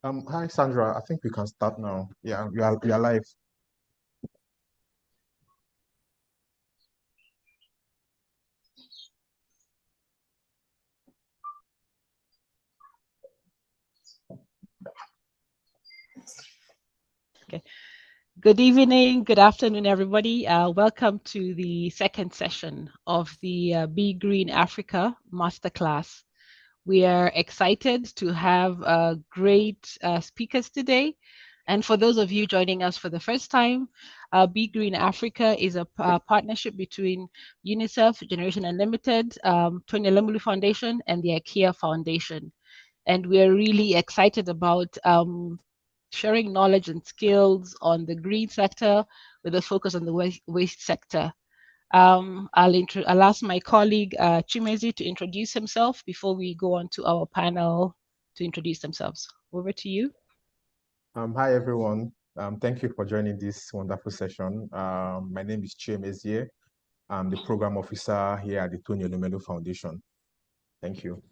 Hi Sandra, I think we can start now. Yeah, we are live. Okay. Good evening, good afternoon, everybody. Welcome to the second session of the BeGreen Africa Masterclass. We are excited to have great speakers today. And for those of you joining us for the first time, BeGreen Africa is a partnership between UNICEF, Generation Unlimited, Tony Elumelu Foundation, and the IKEA Foundation. And we are really excited about sharing knowledge and skills on the green sector with a focus on the waste sector. I'll ask my colleague Chimezi to introduce himself before we go on to our panel to introduce themselves. Over to you. Hi everyone. Thank you for joining this wonderful session. My name is Chiemezie. I'm the program officer here at the Tony Elumelu Foundation. Thank you.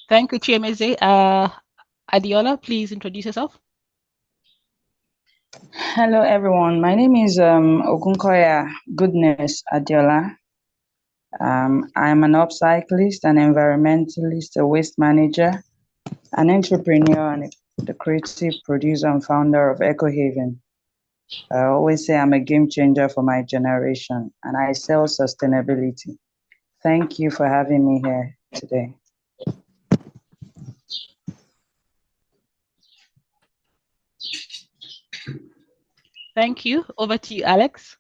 Thank you, Chiemezie. Adiola, please introduce yourself. Hello, everyone. My name is Ogunkoya Goodness Adiola. I'm an upcyclist, an environmentalist, a waste manager, an entrepreneur, and the creative producer and founder of EcoHaven. I always say I'm a game changer for my generation, and I sell sustainability. Thank you for having me here today. Thank you. Over to you, Alex.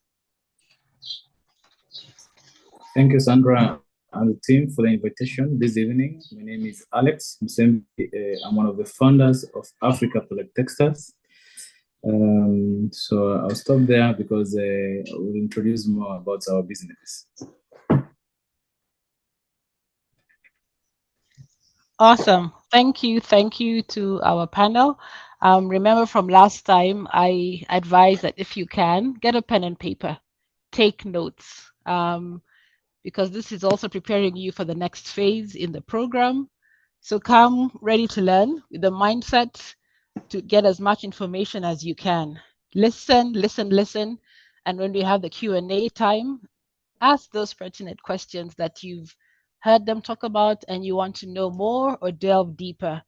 Thank you, Sandra and the team for the invitation this evening. My name is Alex Msembi. I'm one of the founders of Africa Product Textiles. So I'll stop there because we'll introduce more about our business. Awesome. Thank you. Thank you to our panel. Remember from last time, I advised that if you can, get a pen and paper, take notes, because this is also preparing you for the next phase in the program. So come ready to learn with the mindset to get as much information as you can. Listen, listen, listen. And when we have the Q&A time, ask those pertinent questions that you've heard them talk about and you want to know more or delve deeper.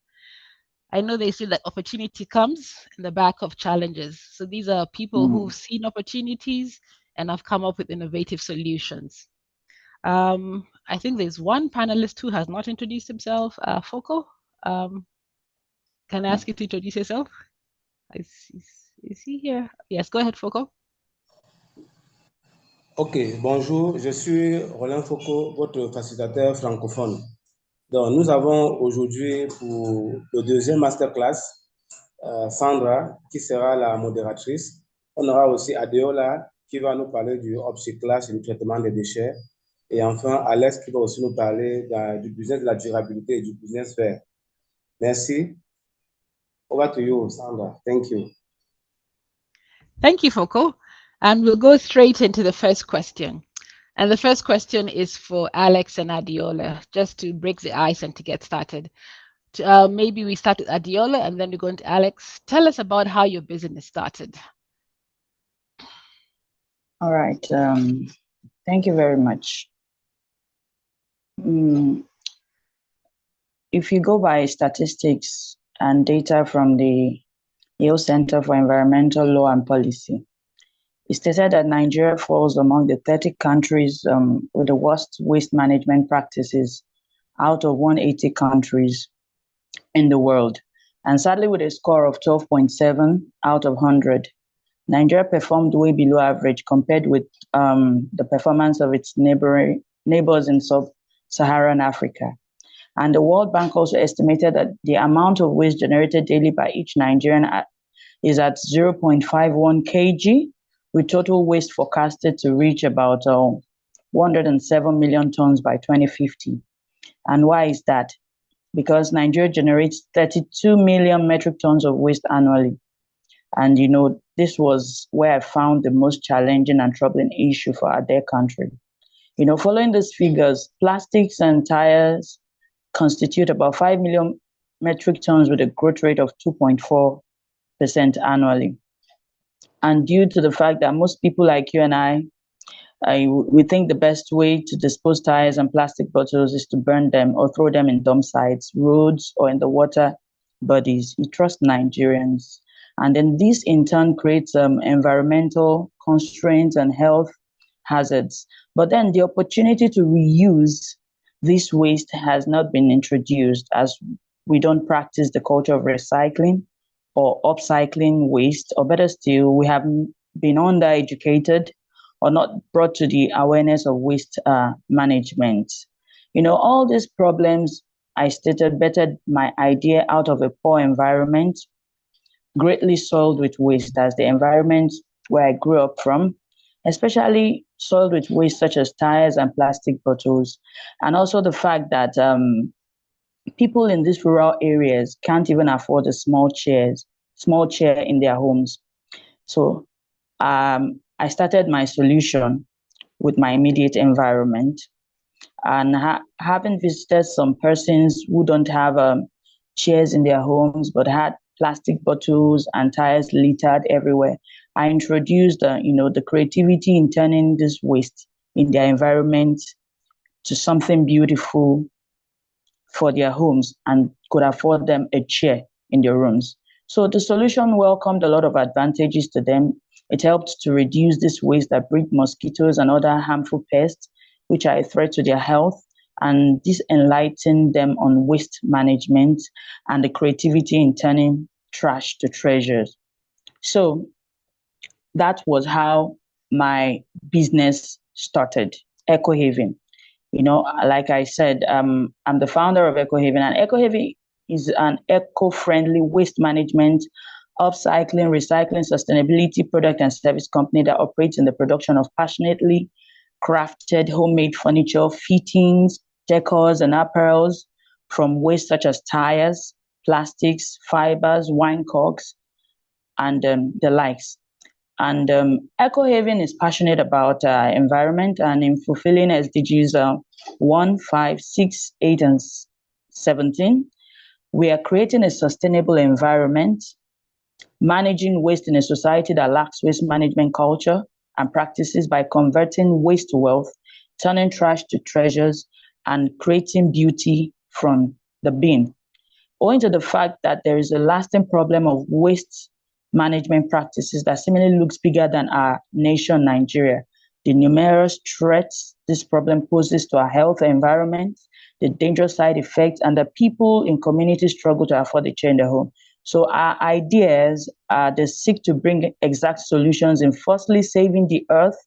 I know they say that opportunity comes in the back of challenges. So these are people who've seen opportunities and have come up with innovative solutions. I think there's one panelist who has not introduced himself, Foko. Can I ask you to introduce yourself? Is he here? Yes, go ahead, Foko. Ok, bonjour, je suis Roland Foucault, votre facilitateur francophone. Donc, nous avons aujourd'hui pour le deuxième masterclass, Sandra, qui sera la modératrice. On aura aussi Adeola, qui va nous parler du upcyclage et du traitement des déchets. Et enfin, Alex, qui va aussi nous parler du business de la durabilité et du business vert. Merci. Over to you, Sandra. Thank you. Thank you, Foko. And we'll go straight into the first question. And the first question is for Alex and Adiola, just to break the ice and to get started. Maybe we start with Adiola and then we go into Alex. Tell us about how your business started. All right. Thank you very much. If you go by statistics and data from the Yale Center for Environmental Law and Policy, it stated that Nigeria falls among the 30 countries with the worst waste management practices out of 180 countries in the world. And sadly, with a score of 12.7 out of 100, Nigeria performed way below average compared with the performance of its neighbors in sub-Saharan Africa. And the World Bank also estimated that the amount of waste generated daily by each Nigerian is at 0.51 kg, with total waste forecasted to reach about 107 million tons by 2050. And why is that? Because Nigeria generates 32 million metric tons of waste annually. And this was where I found the most challenging and troubling issue for our dear country. Following these figures, plastics and tires constitute about 5 million metric tons with a growth rate of 2.4% annually. And due to the fact that most people like you and we think the best way to dispose tires and plastic bottles is to burn them or throw them in dump sites, roads, or in the water bodies. We trust Nigerians. And then this in turn creates environmental constraints and health hazards. But then the opportunity to reuse this waste has not been introduced, as we don't practice the culture of recycling or upcycling waste, or better still, we have been undereducated or not brought to the awareness of waste management. All these problems I stated bettered my idea out of a poor environment, greatly soiled with waste, as the environment where I grew up from, especially soiled with waste such as tires and plastic bottles, and also the fact that people in these rural areas can't even afford a small chair in their homes. So I started my solution with my immediate environment, and having visited some persons who don't have chairs in their homes but had plastic bottles and tires littered everywhere, I introduced the creativity in turning this waste in their environment to something beautiful for their homes and could afford them a chair in their rooms. So the solution welcomed a lot of advantages to them. It helped to reduce this waste that breed mosquitoes and other harmful pests, which are a threat to their health. And this enlightened them on waste management and the creativity in turning trash to treasures. So that was how my business started, Eco Haven. Like I said, I'm the founder of Eco Haven, and Eco Haven is an eco-friendly waste management, upcycling, recycling, sustainability product and service company that operates in the production of passionately crafted homemade furniture, fittings, decors, and apparels from waste such as tires, plastics, fibers, wine corks, and the likes. And Eco Haven is passionate about environment and in fulfilling SDGs 1, 5, 6, 8, and 17. We are creating a sustainable environment, managing waste in a society that lacks waste management culture and practices by converting waste to wealth, turning trash to treasures, and creating beauty from the bin. Owing to the fact that there is a lasting problem of waste management practices that seemingly looks bigger than our nation, Nigeria, the numerous threats this problem poses to our health and environment, the dangerous side effects, and the people in communities struggle to afford a chair in their home. So our ideas are they seek to bring exact solutions in firstly saving the earth,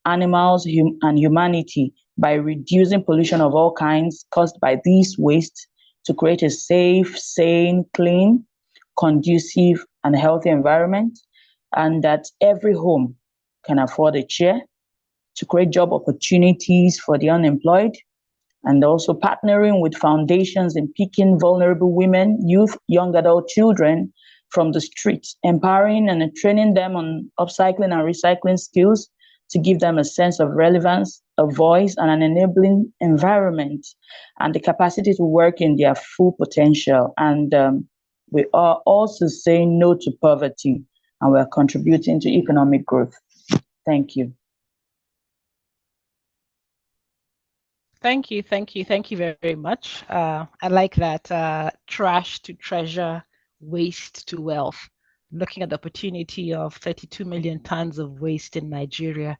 animals, and humanity by reducing pollution of all kinds caused by these wastes to create a safe, sane, clean, conducive, and healthy environment, and that every home can afford a chair, to create job opportunities for the unemployed, and also partnering with foundations in picking vulnerable women, youth, young adult children from the streets, empowering and training them on upcycling and recycling skills to give them a sense of relevance, a voice, and an enabling environment, and the capacity to work in their full potential. And we are also saying no to poverty, and we're contributing to economic growth. Thank you. Thank you very much. I like that trash to treasure, waste to wealth. Looking at the opportunity of 32 million tons of waste in Nigeria.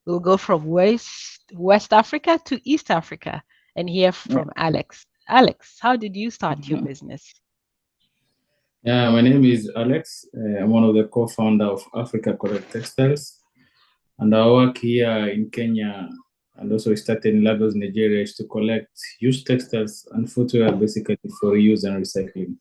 We'll go from West Africa to East Africa and hear from Alex. Alex, how did you start your business? Yeah, my name is Alex. I'm one of the co-founders of Africa Correct Textiles, and I work here in Kenya, and also started in Lagos, Nigeria, is to collect used textiles and footwear basically for reuse and recycling.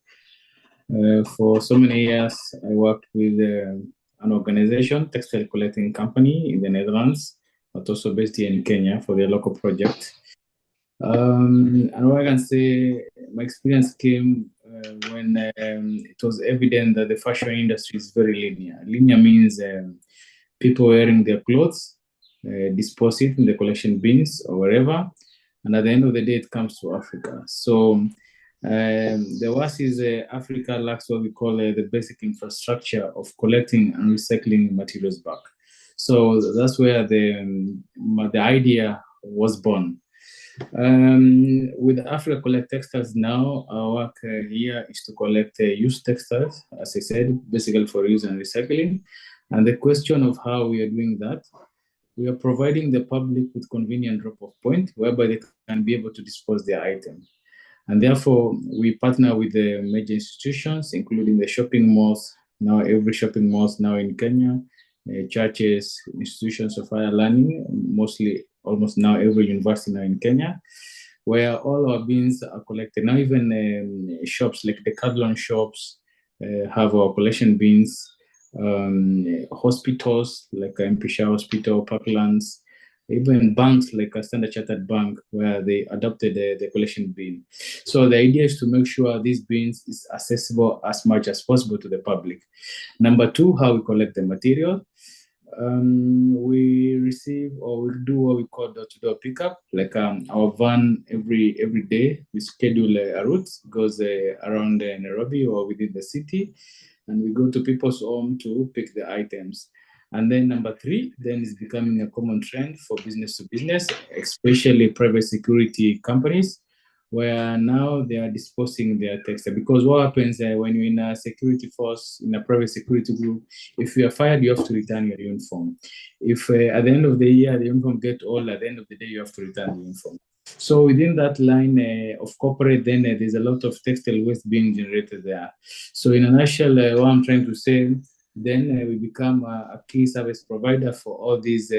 For so many years, I worked with an organization, Textile Collecting Company in the Netherlands, but also based here in Kenya for their local project. And what I can say, my experience came when it was evident that the fashion industry is very linear. Linear means people wearing their clothes, dispose it in the collection bins or wherever, and at the end of the day, it comes to Africa. So the worst is Africa lacks what we call the basic infrastructure of collecting and recycling materials back. So that's where the idea was born. With Africa Collect Textiles now, our work here is to collect used textiles, as I said, basically for use and recycling. And the question of how we are doing that, we are providing the public with convenient drop-off point whereby they can be able to dispose their items. And therefore, we partner with the major institutions, including the shopping malls. Now, every shopping malls now in Kenya, churches, institutions of higher learning, mostly almost now every university now in Kenya, where all our bins are collected. Now, even shops like the Decathlon shops have our collection bins. Hospitals like Mpisha Hospital, Parklands, even banks like a Standard Chartered Bank, where they adopted the collection bin. So the idea is to make sure these bins is accessible as much as possible to the public. Number two, how we collect the material. We receive or we do what we call door-to-door pickup. Like our van every day, we schedule a route, goes around Nairobi or within the city, and we go to people's home to pick the items. And then number three, then is becoming a common trend for business to business, especially private security companies, where now they are disposing their textile. Because what happens when you're in a security force, in a private security group, if you are fired, you have to return your uniform. If at the end of the year, the uniform get old, at the end of the day, you have to return the uniform. So within that line of corporate, then there's a lot of textile waste being generated there. So in a nutshell, what I'm trying to say, then we become a key service provider for all these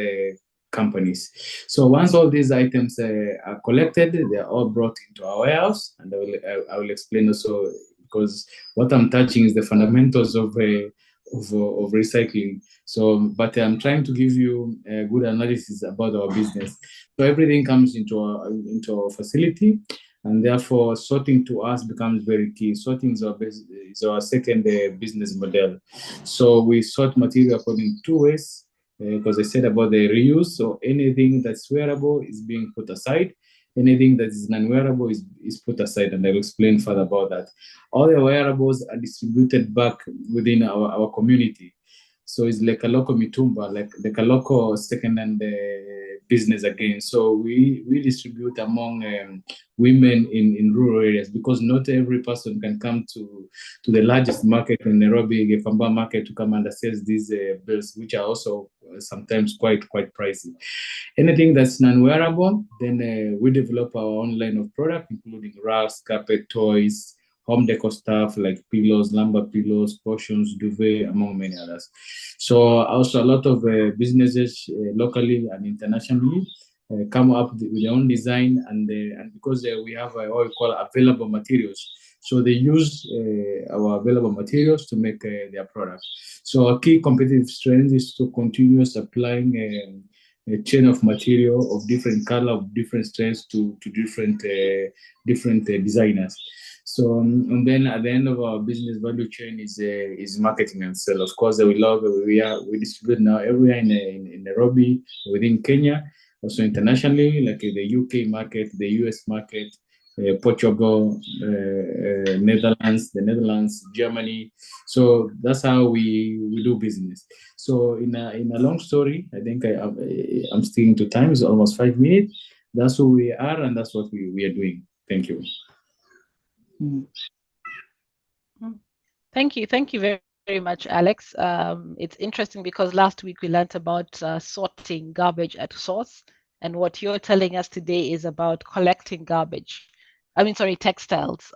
companies. So once all these items are collected, they're all brought into our warehouse, and I will explain also, because what I'm touching is the fundamentals of recycling. So, but I'm trying to give you a good analysis about our business. So everything comes into our facility, and therefore sorting to us becomes very key. Sorting is our second business model. So we sort material according to two ways, because I said about the reuse. So anything that's wearable is being put aside. Anything that is non-wearable is put aside, and I'll explain further about that. All the wearables are distributed back within our community. So it's like a local mitumba, like a local second-hand business again. So we distribute among women in rural areas, because not every person can come to the largest market in Nairobi, Gepamba market, to come and assess these bills, which are also sometimes quite pricey. Anything that's non-wearable, then we develop our own line of product, including rugs, carpet, toys, home decor stuff like pillows, lumbar pillows, cushions, duvet, among many others. So also a lot of businesses locally and internationally come up with their own design, and because we have what we call available materials, so they use our available materials to make their product. So a key competitive strength is to continue supplying a chain of material of different color, of different strengths to different designers. So, and then at the end of our business value chain is marketing and sale. Of course, we distribute now everywhere in Nairobi, within Kenya, also internationally, like in the UK market, the US market, Portugal, the Netherlands, Germany. So that's how we do business. So in a long story, I think I'm sticking to time. It's almost 5 minutes. That's who we are, and that's what we are doing. Thank you. Thank you very much, Alex. It's interesting because last week we learned about sorting garbage at source, and what you're telling us today is about collecting textiles,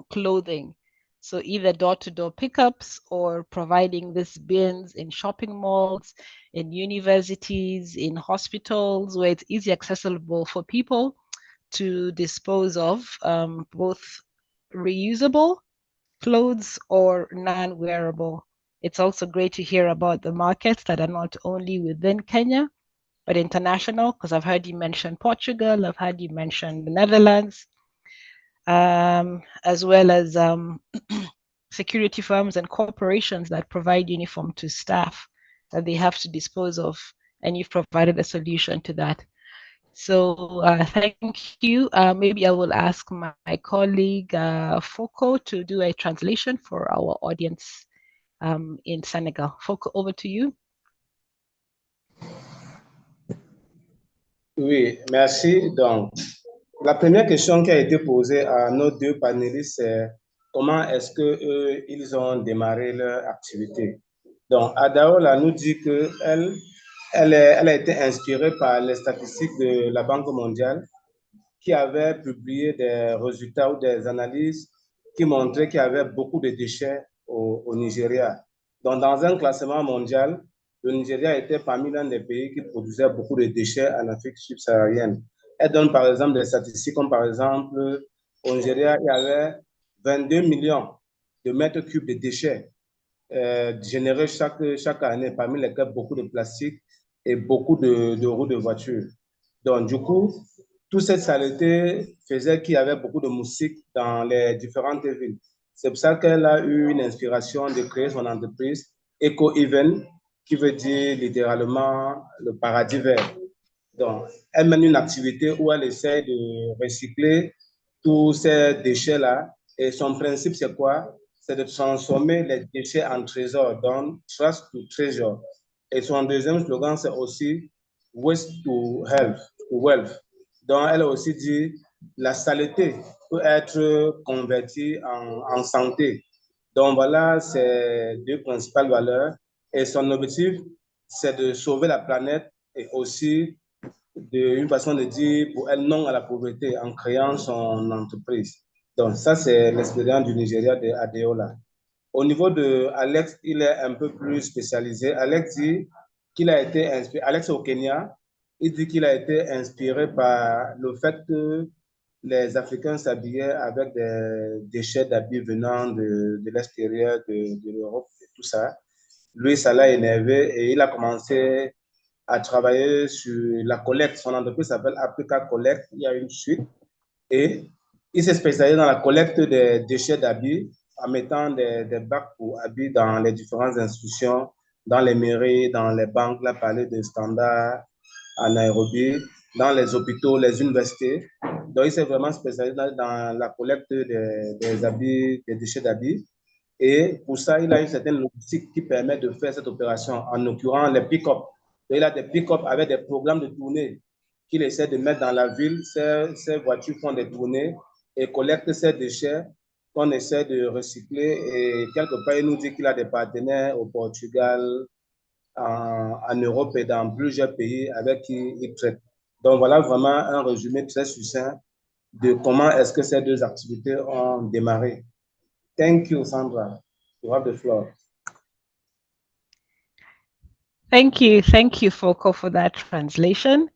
clothing. So either door-to-door pickups or providing these bins in shopping malls, in universities, in hospitals, where it's easy accessible for people to dispose of both reusable clothes or non-wearable. It's also great to hear about the markets that are not only within Kenya, but international, because I've heard you mention Portugal, I've heard you mention the Netherlands. as well as security firms and corporations that provide uniform to staff that they have to dispose of, and you've provided a solution to that. So thank you. Maybe I will ask my colleague Foko to do a translation for our audience in Senegal. Foko, over to you. Oui, merci. Donc, la première question qui a été posée à nos deux panélistes, c'est comment est-ce que ils ont démarré leur activité. Donc, Adaola nous dit que elle a été inspirée par les statistiques de la Banque mondiale qui avait publié des résultats ou des analyses qui montraient qu'il y avait beaucoup de déchets au Nigeria. Donc, dans un classement mondial, le Nigeria était parmi l'un des pays qui produisait beaucoup de déchets en Afrique subsaharienne. Elle donne par exemple des statistiques comme par exemple, au Nigeria, il y avait 22 millions de mètres cubes de déchets générés chaque année, parmi lesquels beaucoup de plastique et beaucoup de roues de voiture. Donc, du coup, toute cette saleté faisait qu'il y avait beaucoup de moustiques dans les différentes villes. C'est pour ça qu'elle a eu une inspiration de créer son entreprise Eco-Even, qui veut dire littéralement le paradis vert. Donc, elle mène une activité où elle essaie de recycler tous ces déchets-là. Et son principe, c'est quoi? C'est de transformer les déchets en trésors, donc Trust to Treasure. Et son deuxième slogan, c'est aussi Waste to Health, to Wealth. Donc, elle a aussi dit la saleté peut être convertie en santé. Donc, voilà ces deux principales valeurs. Et son objectif, c'est de sauver la planète et aussi une façon de dire pour elle non à la pauvreté en créant son entreprise. Donc, ça, c'est l'expérience du Nigeria de Adeola. Au niveau de Alex, il est un peu plus spécialisé. Alex dit qu'il a été inspiré, Alex au Kenya, il dit qu'il a été inspiré par le fait que les Africains s'habillaient avec des déchets d'habits venant de l'extérieur de l'Europe et tout ça. Lui, ça l'a énervé et il a commencé à travailler sur la collecte. Son entreprise s'appelle Africa Collect. Il y a une suite. Et il s'est spécialisé dans la collecte des déchets d'habits en mettant des bacs pour habits dans les différentes institutions, dans les mairies, dans les banques, là, parler de standards en Nairobi, dans les hôpitaux, les universités. Donc, il s'est vraiment spécialisé dans la collecte des habits, des déchets d'habits. Et pour ça, il a une certaine logistique qui permet de faire cette opération, en l'occurrence les pick-up. Il a des pick-up avec des programmes de tournée qu'il essaie de mettre dans la ville. Ces voitures font des tournées et collectent ces déchets qu'on essaie de recycler. Et quelque part, il nous dit qu'il a des partenaires au Portugal, en Europe et dans plusieurs pays avec qui il traite. Donc voilà vraiment un résumé très succinct de comment est-ce que ces deux activités ont démarré. Thank you, Sandra. You have the floor. Thank you, Foko, for that translation.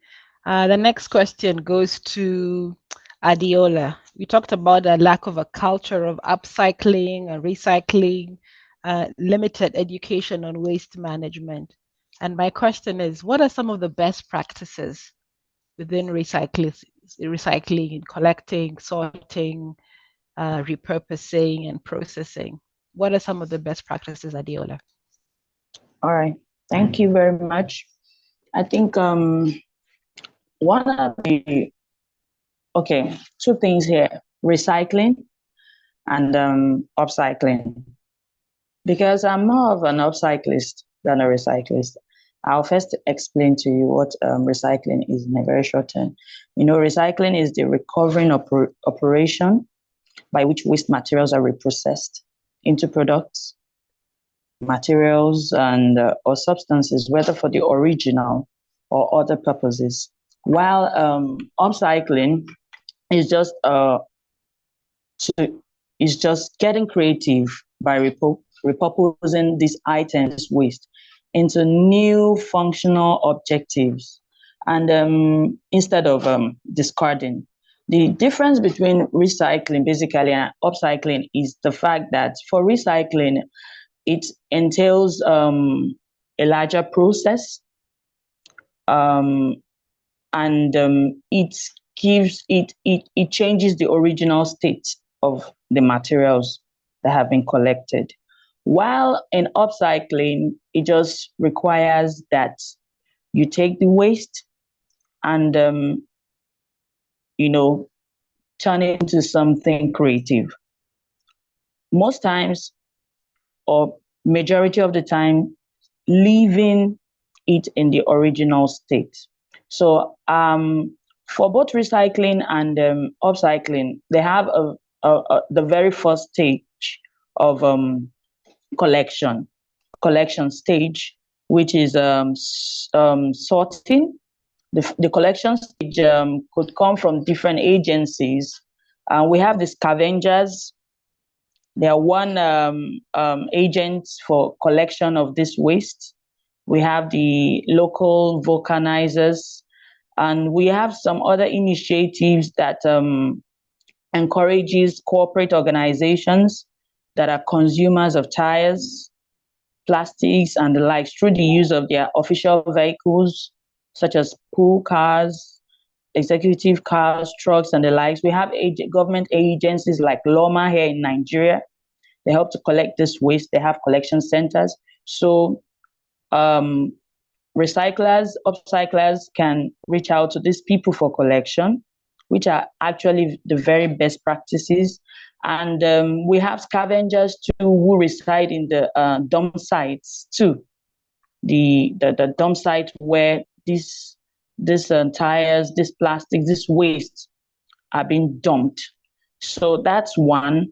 The next question goes to Adiola. We talked about a lack of a culture of upcycling and recycling, limited education on waste management. And my question is, what are some of the best practices within recycling in collecting, sorting, repurposing, and processing? What are some of the best practices, Adiola? All right. Thank you very much. I think one of the, two things here, recycling and upcycling. Because I'm more of an upcyclist than a recyclist. I'll first explain to you what recycling is in a very short term. You know, recycling is the recovering operation by which waste materials are reprocessed into products, materials, and or substances, whether for the original or other purposes. While upcycling is just getting creative by repurposing these items waste into new functional objectives, and instead of discarding. The difference between recycling basically and upcycling is the fact that for recycling, it entails a larger process, and it it changes the original state of the materials that have been collected. While in upcycling, it just requires that you take the waste and turn it into something creative. Most times, or majority of the time, leaving it in the original state. So for both recycling and upcycling, they have the very first stage of collection stage, which is sorting. The collection stage could come from different agencies. We have the scavengers. They are one agent for collection of this waste. We have the local vulcanizers, and we have some other initiatives that encourages corporate organizations that are consumers of tires, plastics, and the likes through the use of their official vehicles, such as pool cars, executive cars, trucks, and the likes. We have government agencies like Loma here in Nigeria. They help to collect this waste. They have collection centers. So recyclers, upcyclers can reach out to these people for collection, which are actually the very best practices. And we have scavengers too who reside in the dump sites too. The dump site where these tires, this plastic, this waste are being dumped. So that's one.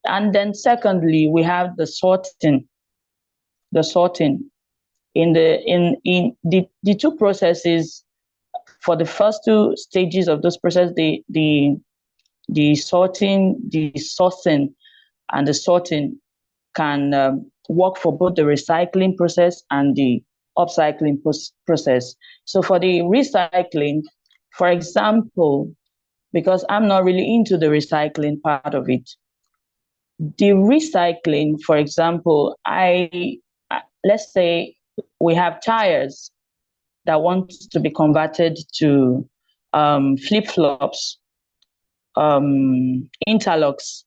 And then secondly, we have the sorting. In the two processes, for the first two stages of this process, the sorting, the sourcing, and the sorting can work for both the recycling process and the upcycling process. So for the recycling, for example, because I'm not really into the recycling part of it, the recycling, for example, let's say we have tires that want to be converted to flip-flops, interlocks,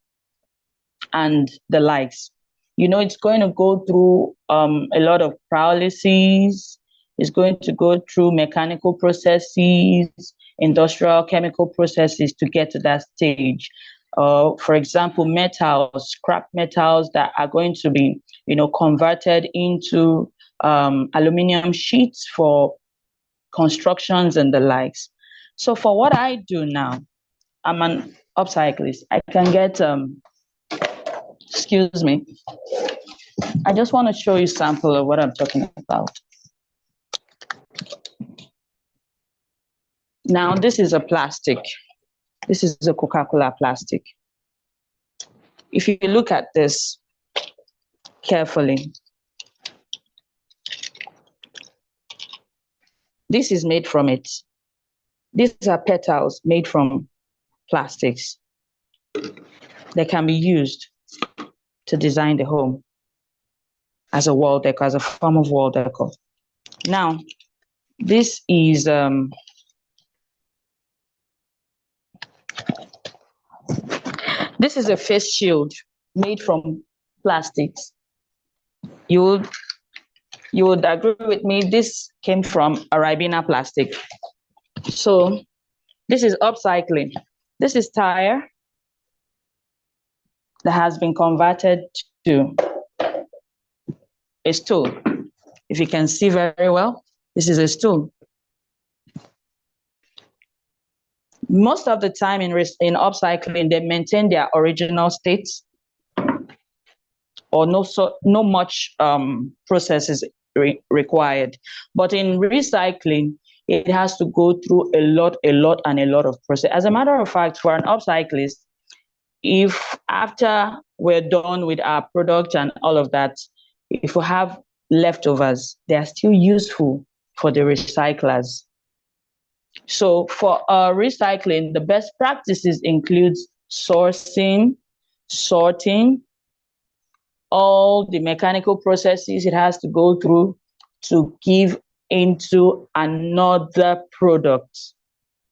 and the likes. It's going to go through a lot of pyrolysis. It's going to go through mechanical processes, industrial chemical processes to get to that stage. For example, metals, scrap metals that are going to be, converted into aluminum sheets for constructions and the likes. So for what I do now, I'm an upcyclist. I can get, excuse me. I just want to show you a sample of what I'm talking about. Now, this is a plastic. This is a Coca-Cola plastic. If you look at this carefully, this is made from it. These are petals made from plastics. They can be used to design the home as a wall decor, as a form of wall decor. Now, this is a face shield made from plastics. You would agree with me, this came from a Ribena plastic. So this is upcycling. This is tire that has been converted to a stool. If you can see very well, this is a stool. Most of the time in upcycling, they maintain their original states, or no much process is required. But in recycling, it has to go through a lot of process. As a matter of fact, for an upcyclist, if after we're done with our product and all of that, if we have leftovers, they are still useful for the recyclers. So for recycling, the best practices includes sourcing, sorting, all the mechanical processes it has to go through to give into another product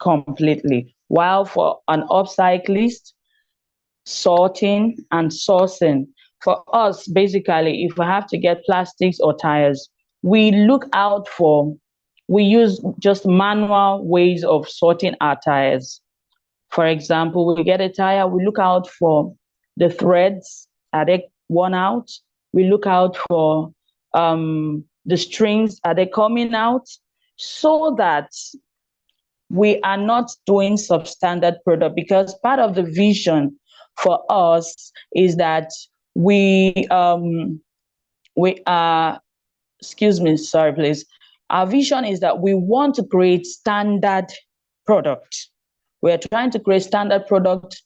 completely. While for an upcyclist, sorting and sourcing. For us, basically, if we have to get plastics or tires, we use just manual ways of sorting our tires. For example, we get a tire, we look out for the threads, are they worn out? We look out for the strings, are they coming out? So that we are not doing substandard product, because part of the vision for us is that we are, excuse me, sorry, please. Our vision is that we want to create standard product. We're trying to create standard product,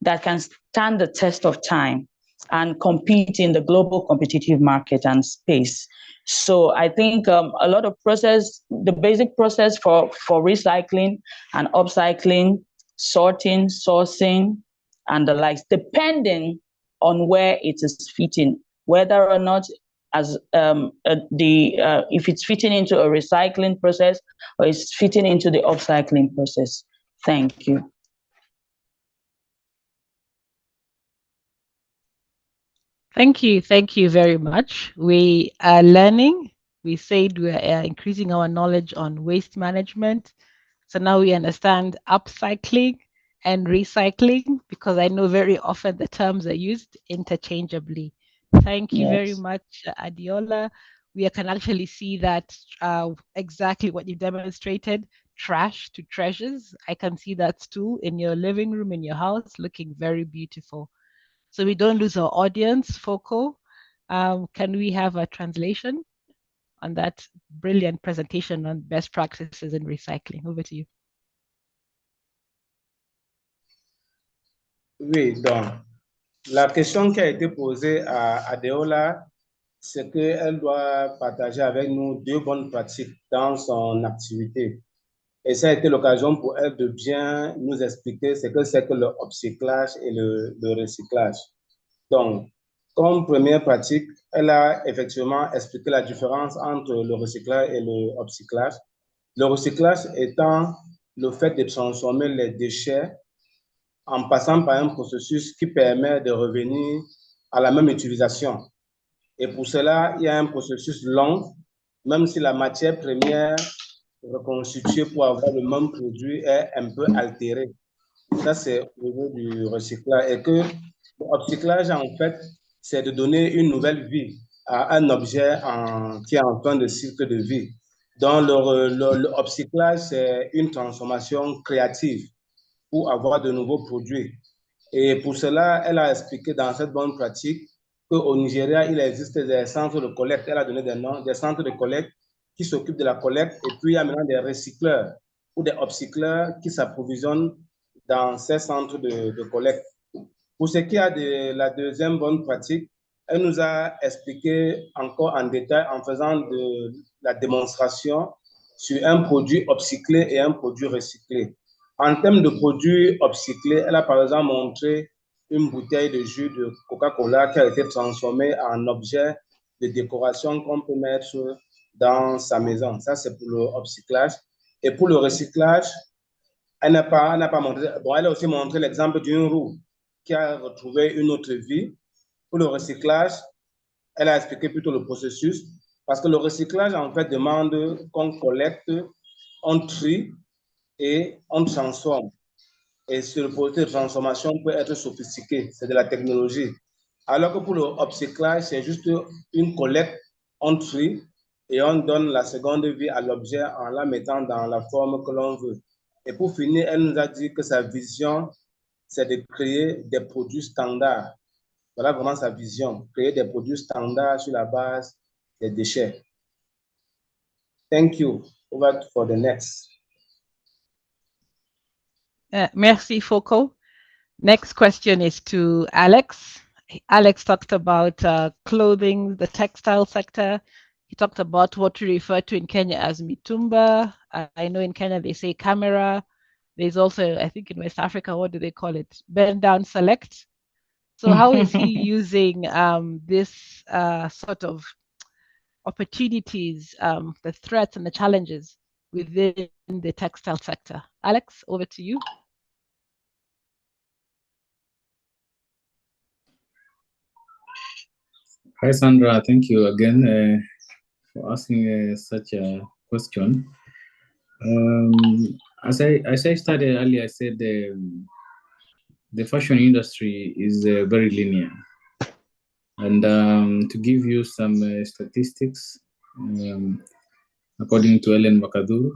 that can stand the test of time and compete in the global competitive market and space. So I think a lot of the basic process for recycling and upcycling, sorting, sourcing, and the likes, depending on where it is fitting, whether or not if it's fitting into a recycling process or it's fitting into the upcycling process. Thank you. Thank you. Thank you very much. We are learning. We said we are increasing our knowledge on waste management. So now we understand upcycling and recycling, because I know very often the terms are used interchangeably. Thank you very much, Adiola. We can actually see that exactly what you demonstrated, trash to treasures. I can see that too in your living room, in your house, looking very beautiful. So we don't lose our audience, Foco. Can we have a translation on that brilliant presentation on best practices in recycling? Over to you. Oui, donc, la question qui a été posée à Adeola, c'est qu'elle doit partager avec nous 2 bonnes pratiques dans son activité. Et ça a été l'occasion pour elle de bien nous expliquer ce que c'est que le upcyclage et le recyclage. Donc, comme première pratique, elle a effectivement expliqué la différence entre le recyclage et le upcyclage. Le recyclage étant le fait de transformer les déchets en passant par un processus qui permet de revenir à la même utilisation. Et pour cela, il y a un processus long, même si la matière première reconstituée pour avoir le même produit est un peu altérée. Ça, c'est au niveau du recyclage. Et que l'upcyclage, en fait, c'est de donner une nouvelle vie à un objet qui est en fin de cycle de vie. Donc, le upcyclage, c'est une transformation créative pour avoir de nouveaux produits. Et pour cela, elle a expliqué dans cette bonne pratique qu'au Nigeria, il existe des centres de collecte. Elle a donné des noms, des centres de collecte qui s'occupent de la collecte. Et puis, il y a maintenant des recycleurs ou des upcycleurs qui s'approvisionnent dans ces centres de collecte. Pour ce qui est de la deuxième bonne pratique, elle nous a expliqué encore en détail en faisant de la démonstration sur un produit upcyclé et un produit recyclé. En termes de produits upcyclés, elle a par exemple montré une bouteille de jus de Coca-Cola qui a été transformée en objet de décoration qu'on peut mettre dans sa maison. Ça, c'est pour le upcyclage. Et pour le recyclage, elle n'a pas montré. Bon, elle a aussi montré l'exemple d'une roue qui a retrouvé une autre vie. Pour le recyclage, elle a expliqué plutôt le processus, parce que le recyclage, en fait, demande qu'on collecte, on trie et on transforme. Et ce processus de transformation peut être sophistiqué, c'est de la technologie. Alors que pour le upcyclage, c'est juste une collecte, on trie et on donne la seconde vie à l'objet en la mettant dans la forme que l'on veut. Et pour finir, elle nous a dit que sa vision, c'est de créer des produits standards. Voilà vraiment sa vision, créer des produits standards sur la base des déchets. Thank you. Over for the next. Merci, Foco. Next question is to Alex. Alex talked about clothing, the textile sector. He talked about what we refer to in Kenya as mitumba. I know in Kenya they say camera. There's also, I think in West Africa, what do they call it? Bend down select. So how is he using this sort of opportunities, the threats and the challenges within the textile sector. Alex, over to you. Hi, Sandra. Thank you again for asking such a question. As I started earlier, I said the fashion industry is very linear. And to give you some statistics, according to Ellen McAdoo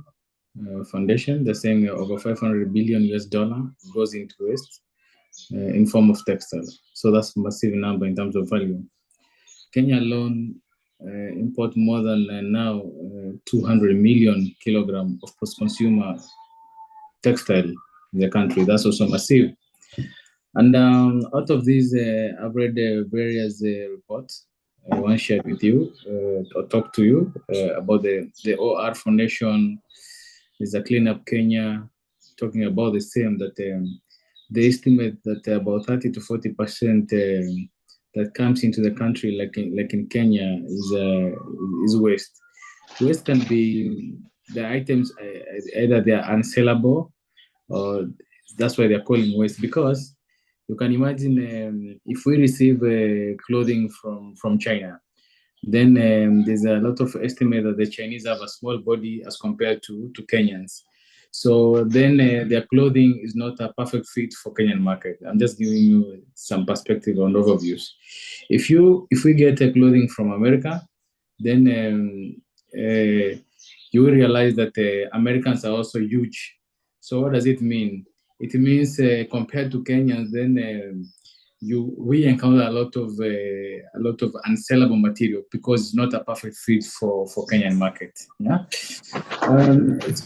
Foundation, they're saying over 500 billion US dollar goes into waste in form of textile. So that's a massive number in terms of value. Kenya alone import more than now 200 million kilogram of post-consumer textile in the country. That's also massive. And out of these, I've read various reports. I want to share with you or talk to you about the OR Foundation. There's a Clean Up Kenya talking about the same, that they estimate that about 30 to 40% that comes into the country, like in Kenya, is waste. Waste can be the items either they are unsellable, or that's why they're calling waste, because you can imagine if we receive clothing from China, then there's a lot of estimate that the Chinese have a small body as compared to Kenyans. So then their clothing is not a perfect fit for Kenyan market. I'm just giving you some perspective on overviews. If we get clothing from America, then you will realize that Americans are also huge. So what does it mean? It means compared to Kenyans, then we encounter a lot of unsellable material because it's not a perfect fit for Kenyan market. Yeah.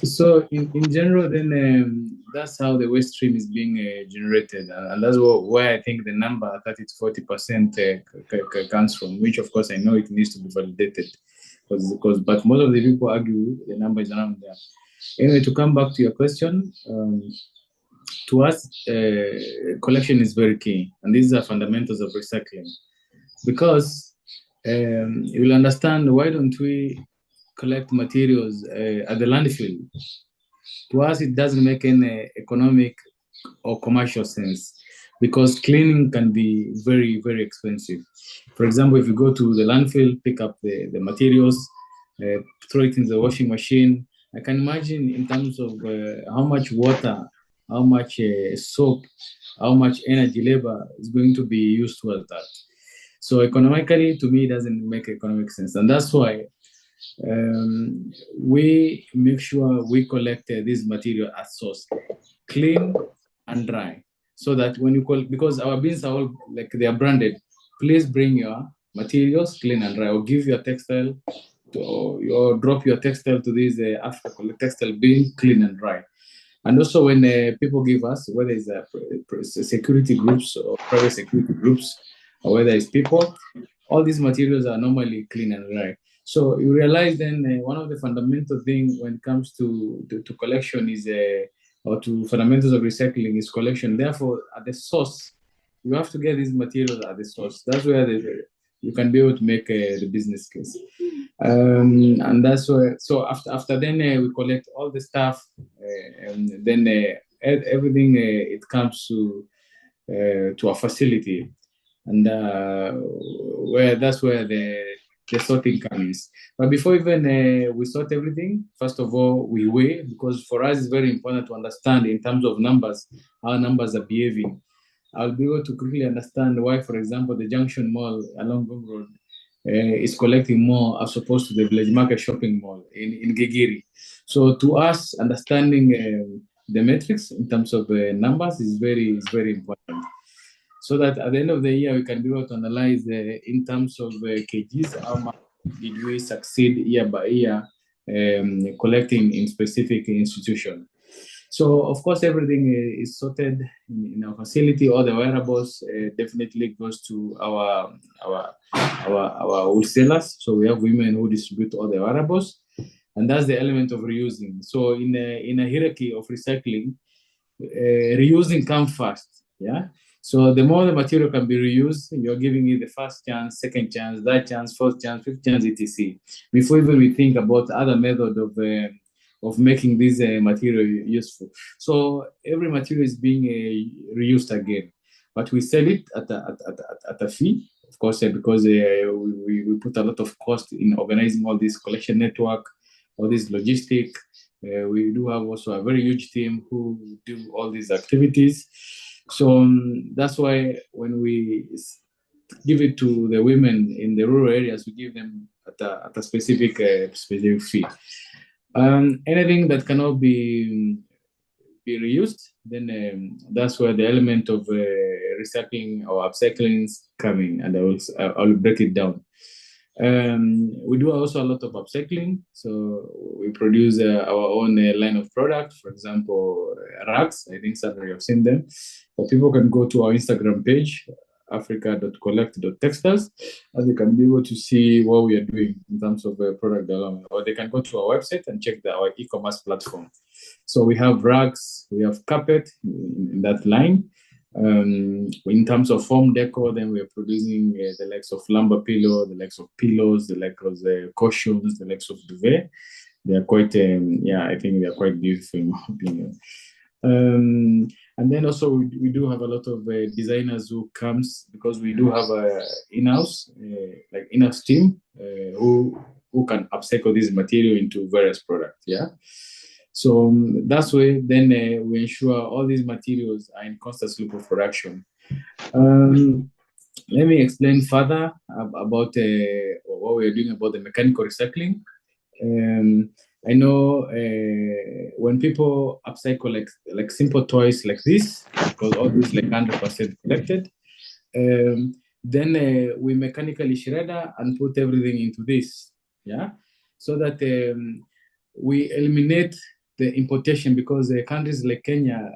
So in general, then that's how the waste stream is being generated, and that's where I think the number 30 to 40% comes from. Which of course I know it needs to be validated, but most of the people argue the number is around there. Anyway, to come back to your question. To us, collection is very key, and these are fundamentals of recycling. Because you'll understand, why don't we collect materials at the landfill? To us, it doesn't make any economic or commercial sense, because cleaning can be very, very expensive. For example, if you go to the landfill, pick up the materials, throw it in the washing machine, I can imagine in terms of how much water, how much soap, how much energy, labor is going to be used towards that. So economically, to me, it doesn't make economic sense. And that's why we make sure we collect this material at source, clean and dry. So that when you call, because our bins are all like they are branded, please bring your materials clean and dry, or give your textile or drop your textile to this Africa textile bin, clean and dry. And also when people give us, whether it's security groups or private security groups, or whether it's people, all these materials are normally clean and dry. So you realize then one of the fundamental things when it comes to collection is, or to fundamentals of recycling is collection. Therefore, at the source, you have to get these materials at the source. That's where you can be able to make the business case. And that's why, so after then we collect all the stuff, and then everything it comes to a facility, and that's where the sorting comes. But before even we sort everything, first of all we weigh, because for us it's very important to understand in terms of numbers how numbers are behaving. I'll be able to quickly understand why, for example, the Junction Mall along Gong Road is collecting more as opposed to the Village Market Shopping Mall in Gigiri. So to us, understanding the metrics in terms of numbers is very important. So that at the end of the year, we can be able to analyze in terms of kgs, how much did we succeed year by year collecting in specific institution. So of course, everything is sorted in our facility. All the wearables definitely goes to our wholesalers. So we have women who distribute all the wearables, and that's the element of reusing. So in a hierarchy of recycling, reusing comes first. Yeah. So the more the material can be reused, you're giving it the first chance, second chance, third chance, fourth chance, fifth chance, etc. Before even we think about other method of making this material useful. So every material is being reused again, but we sell it at a fee, of course, because we put a lot of cost in organizing all this collection network, all this logistic. We do have also a very huge team who do all these activities. So that's why when we give it to the women in the rural areas, we give them at a specific fee. Anything that cannot be reused, then that's where the element of recycling or upcycling is coming, and I'll break it down. We do also a lot of upcycling, so we produce our own line of products. For example, rugs. I think some of you have seen them. But people can go to our Instagram page, africa.collect.textiles, and they can be able to see what we are doing in terms of product development. Or they can go to our website and check our e-commerce platform. So we have rugs, we have carpet in that line. In terms of home decor, then we are producing the likes of lumbar pillow, the likes of pillows, the likes of the cushions, the likes of duvet. They are quite, I think they are quite beautiful in my opinion. And then also we do have a lot of designers who comes, because we do have a in-house team who can upcycle this material into various products. Yeah. So that's why then we ensure all these materials are in constant loop of production. Let me explain further about what we are doing about the mechanical recycling. I know when people upcycle like simple toys like this, because all this like 100% collected, then we mechanically shredder and put everything into this, yeah, so that we eliminate the importation, because countries like Kenya,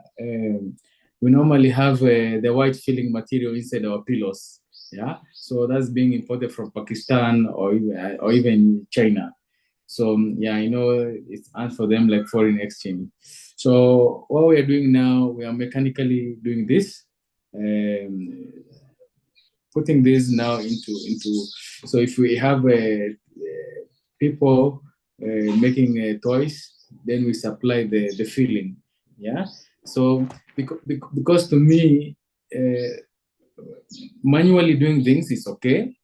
we normally have the white filling material inside our pillows, yeah. So that's being imported from Pakistan or even China. So yeah, I know it's earned for them like foreign exchange. So what we are doing now, we are mechanically doing this, putting this now into. So if we have people making toys, then we supply the filling, yeah. So because to me, manually doing things is okay,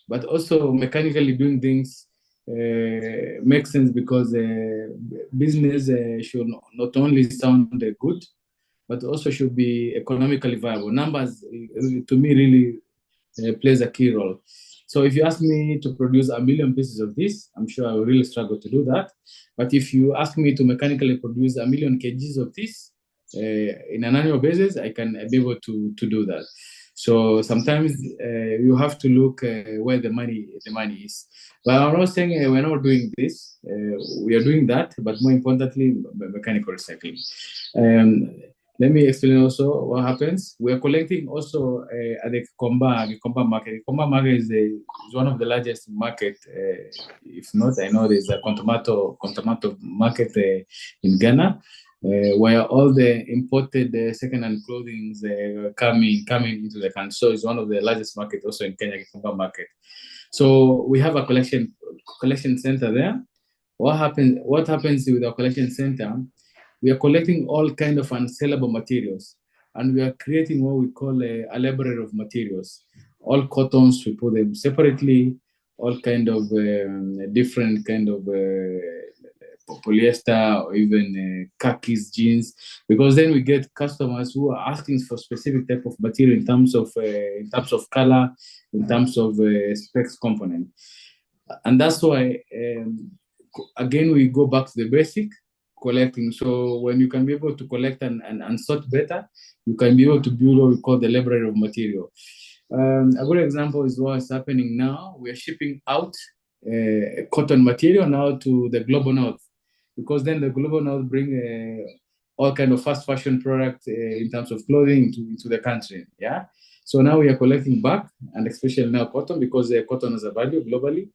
but also mechanically doing things makes sense, because business should not only sound good, but also should be economically viable. Numbers, to me, really plays a key role. So if you ask me to produce 1 million pieces of this, I'm sure I will really struggle to do that. But if you ask me to mechanically produce 1 million kgs of this in an annual basis, I can be able to do that. So sometimes you have to look where the money is. But I'm not saying we're not doing this. We are doing that, but more importantly, mechanical recycling. Let me explain also what happens. We are collecting also at the Komba market. The Komba market is one of the largest market. If not, I know there's a Kontomato market in Ghana, where all the imported second-hand clothing coming into the country. So it's one of the largest market also in Kenya, Komba market. So we have a collection center there. What happens with our collection center? We are collecting all kind of unsellable materials, and we are creating what we call a library of materials. All cottons, we put them separately, all kind of different kind of polyester or even khakis, jeans, because then we get customers who are asking for specific type of material in terms of color, in terms of specs component. And that's why, again, we go back to the basic, collecting. So when you can be able to collect and sort better, you can be able to build what we call the library of material. A good example is what's happening now. We are shipping out cotton material now to the global north, because then the global north bring all kind of fast fashion products in terms of clothing into the country. Yeah. So now we are collecting back, and especially now cotton, because cotton has a value globally,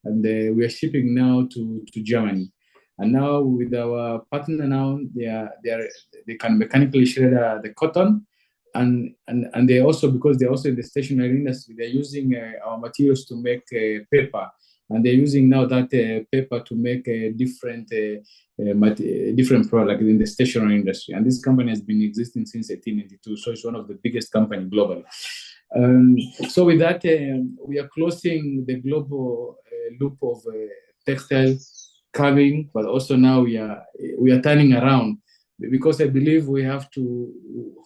and we are shipping now to Germany. And now with our partner now, they can mechanically shred the cotton, and they also, because they're also in the stationery industry, they're using our materials to make paper and they're using now that paper to make different products in the stationery industry. And this company has been existing since 1892, so it's one of the biggest companies globally. So with that, we are closing the global loop of textile carving, but also now we are turning around, because I believe we have to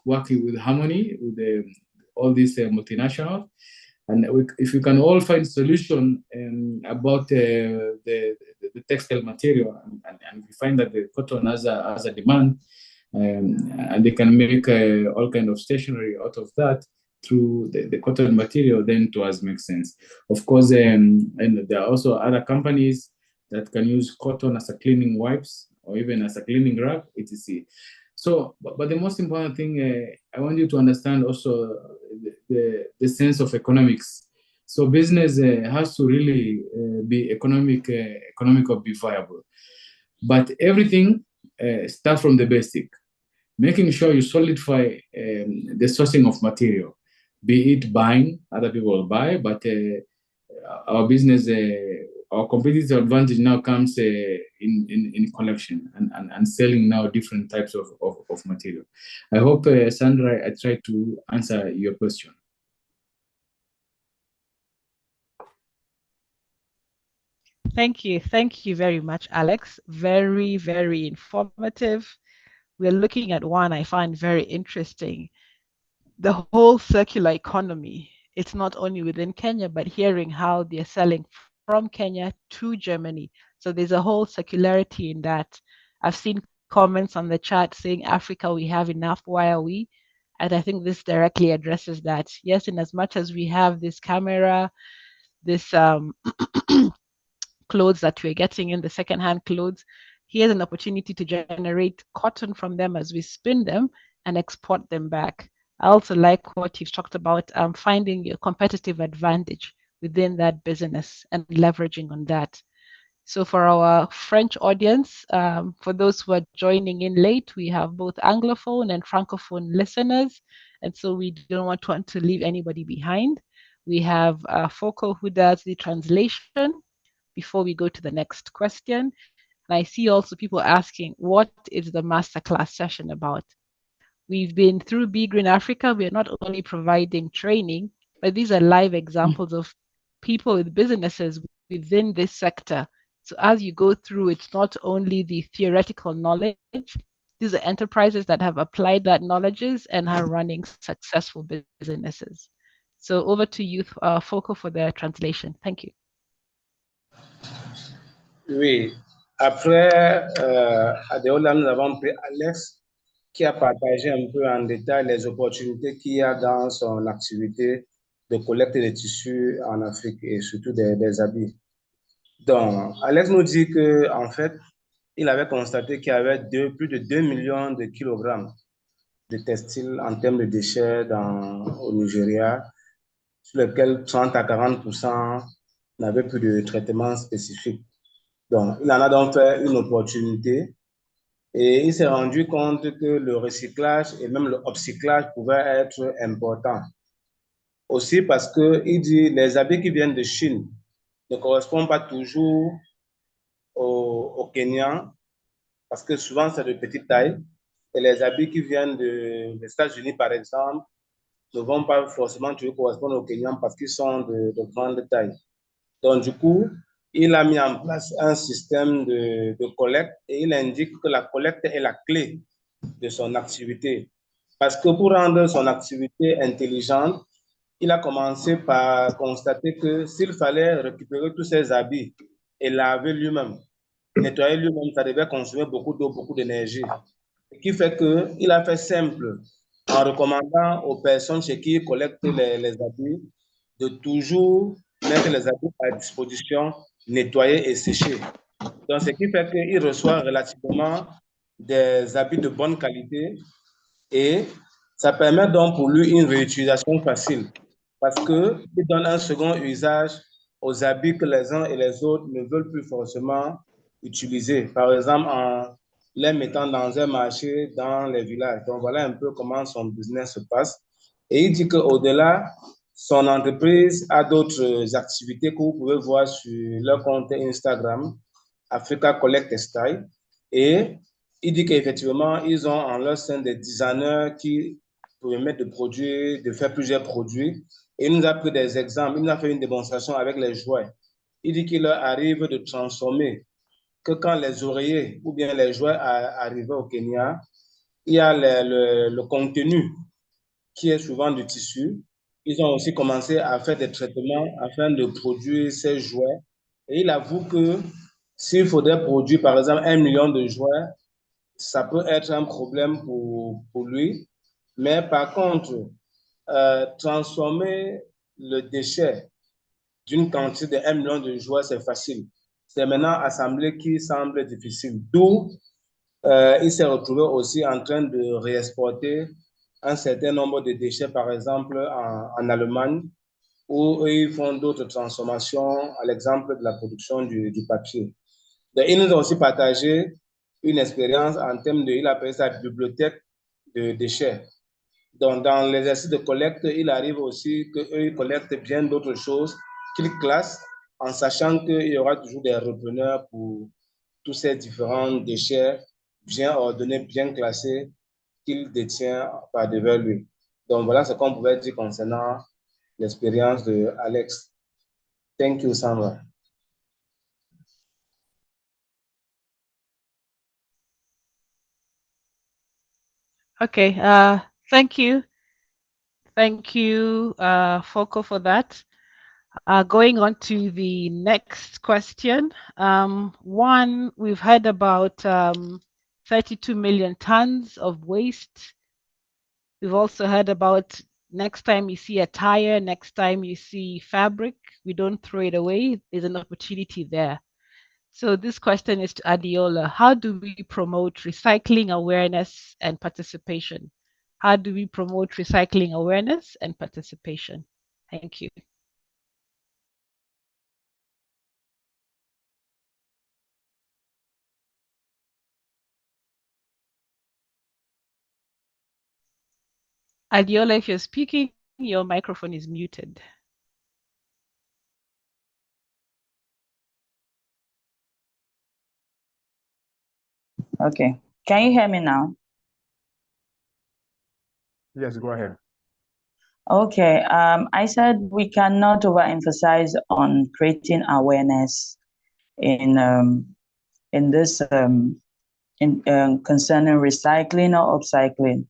work with harmony with all these multinationals. And if we can all find solution about the textile material, and we find that the cotton has a demand, and they can make all kind of stationery out of that through the cotton material, then to us makes sense. Of course, and there are also other companies that can use cotton as a cleaning wipes or even as a cleaning rag, etc. So, but the most important thing, I want you to understand also the sense of economics. So business has to really be economical, be viable. But everything starts from the basic, making sure you solidify the sourcing of material, be it buying, other people will buy, but our business, our competitive advantage now comes in collection and selling now different types of material. I hope, Sandra, I tried to answer your question. Thank you. Thank you very much, Alex. Very, very informative. We're looking at one I find very interesting. The whole circular economy. It's not only within Kenya, but hearing how they're selling from Kenya to Germany. So there's a whole circularity in that. I've seen comments on the chat saying, Africa, we have enough. Why are we? And I think this directly addresses that. Yes, in as much as we have this camera, this clothes that we're getting in, the secondhand clothes, here's an opportunity to generate cotton from them as we spin them and export them back. I also like what you've talked about, finding your competitive advantage within that business and leveraging on that. So for our French audience, for those who are joining in late, we have both Anglophone and Francophone listeners. And so we don't want to leave anybody behind. We have Foko, who does the translation before we go to the next question. And I see also people asking, what is the masterclass session about? We've been through BeGreen Africa. We are not only providing training, but these are live examples of people with businesses within this sector. So as you go through, it's not only the theoretical knowledge, these are enterprises that have applied that knowledge and are running successful businesses. So over to you, Foko, for the translation. Thank you. Oui, après Adeola, nous avons pris Alex qui a partagé un peu en détail les opportunités qu'il y a dans son activité de collecte de tissus en Afrique et surtout des habits. Donc, Alex nous dit que en fait, il avait constaté qu'il y avait plus de 2 millions de kilogrammes de textiles en termes de déchets au Nigeria, sur lesquels 30 à 40% n'avaient plus de traitement spécifique. Donc, il en a donc fait une opportunité et il s'est rendu compte que le recyclage et même le upcyclage pouvaient être importants. Aussi parce qu'il dit les habits qui viennent de Chine ne correspondent pas toujours au Kenya, parce que souvent c'est de petite taille. Et les habits qui viennent des États-Unis, par exemple, ne vont pas forcément toujours correspondre aux Kenyans parce qu'ils sont de grande taille. Donc, du coup, il a mis en place un système de collecte et il indique que la collecte est la clé de son activité. Parce que pour rendre son activité intelligente, il a commencé par constater que s'il fallait récupérer tous ses habits et laver lui-même, nettoyer lui-même, ça devait consommer beaucoup d'eau, beaucoup d'énergie. Ce qui fait qu'il a fait simple en recommandant aux personnes chez qui il collecte les habits de toujours mettre les habits à disposition, nettoyer et sécher. Donc, ce qui fait qu'il reçoit relativement des habits de bonne qualité et ça permet donc pour lui une réutilisation facile parce qu'il donne un second usage aux habits que les uns et les autres ne veulent plus forcément utiliser. Par exemple, en les mettant dans un marché dans les villages. Donc, voilà un peu comment son business se passe. Et il dit qu'au-delà Son entreprise a d'autres activités que vous pouvez voir sur leur compte Instagram, Africa Collect Textile. Et il dit qu'effectivement, ils ont en leur sein des designers qui permettent de faire plusieurs produits. Et il nous a pris des exemples. Il nous a fait une démonstration avec les jouets. Il dit qu'il leur arrive de transformer, que quand les oreillers ou bien les jouets arrivaient au Kenya, il y a le contenu qui est souvent du tissu. Ils ont aussi commencé à faire des traitements afin de produire ces jouets. Et il avoue que s'il faudrait produire, par exemple, 1 million de jouets, ça peut être un problème pour lui. Mais par contre, transformer le déchet d'une quantité de 1 million de jouets, c'est facile. C'est maintenant assembler qui semble difficile. D'où il s'est retrouvé aussi en train de réexporter un certain nombre de déchets, par exemple en Allemagne, où eux, ils font d'autres transformations, à l'exemple de la production du papier. Donc, il nous a aussi partagé une expérience en termes de, il appelle ça bibliothèque de déchets. Donc, dans l'exercice de collecte, il arrive aussi qu'eux, ils collectent bien d'autres choses qu'ils classent en sachant qu'il y aura toujours des repreneurs pour tous ces différents déchets bien ordonnés, bien classés qu'il détient par devers lui. Donc, voilà ce qu'on pouvait dire concernant l'expérience de Alex. Thank you, Sandra. Okay, thank you. Thank you, Foco, for that. Going on to the next question. One, we've heard about 32 million tons of waste. We've also heard about next time you see a tire, next time you see fabric, we don't throw it away. There's an opportunity there. So this question is to Adiola. How do we promote recycling awareness and participation? How do we promote recycling awareness and participation? Thank you. Adiola, if you're speaking, your microphone is muted. Okay. Can you hear me now? Yes, go ahead. Okay. I said we cannot overemphasize on creating awareness in this concerning recycling or upcycling.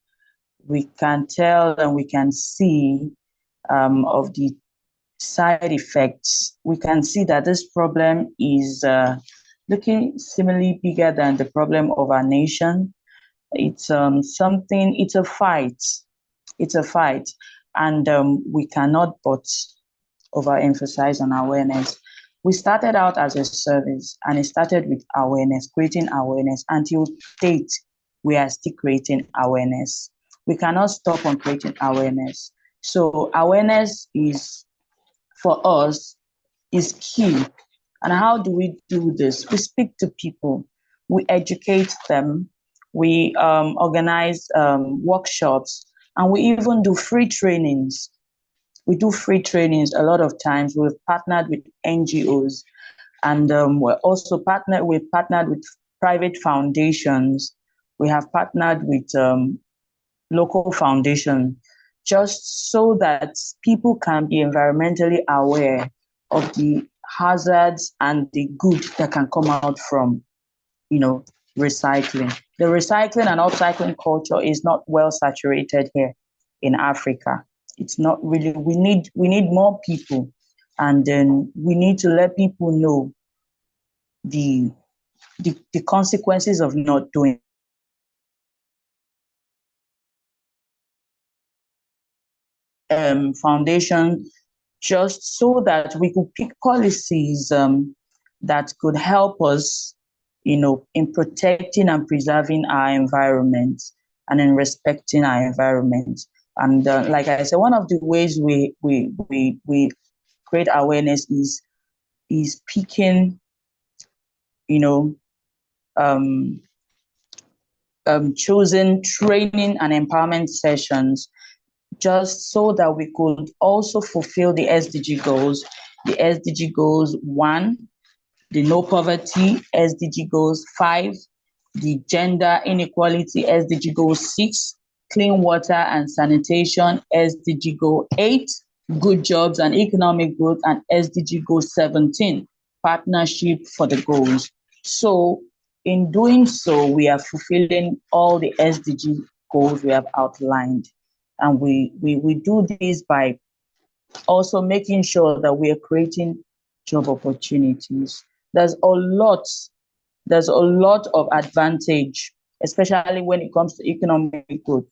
We can tell and we can see of the side effects. We can see that this problem is looking similarly bigger than the problem of our nation. It's it's a fight. It's a fight. And we cannot but overemphasize on awareness. We started out as a service and it started with awareness, creating awareness. Until date, we are still creating awareness. We cannot stop on creating awareness. So awareness is, for us, is key. And how do we do this? We speak to people, we educate them, we organize workshops, and we even do free trainings. We do free trainings a lot of times. We've partnered with NGOs, and we've partnered with private foundations. We have partnered with local foundations, just so that people can be environmentally aware of the hazards and the good that can come out from, recycling. The recycling and upcycling culture is not well saturated here in Africa. It's not really. We need more people, and then we need to let people know the consequences of not doing. Foundation, just so that we could pick policies that could help us, in protecting and preserving our environment and in respecting our environment. And like I said, one of the ways we create awareness is picking, chosen training and empowerment sessions just so that we could also fulfill the SDG goals. The SDG goals 1, the no poverty, SDG goals 5, the gender inequality, SDG goal 6, clean water and sanitation, SDG goal 8, good jobs and economic growth, and SDG goal 17, partnership for the goals. So in doing so, we are fulfilling all the SDG goals we have outlined. And we do this by also making sure that we are creating job opportunities. There's a lot of advantage, especially when it comes to economic growth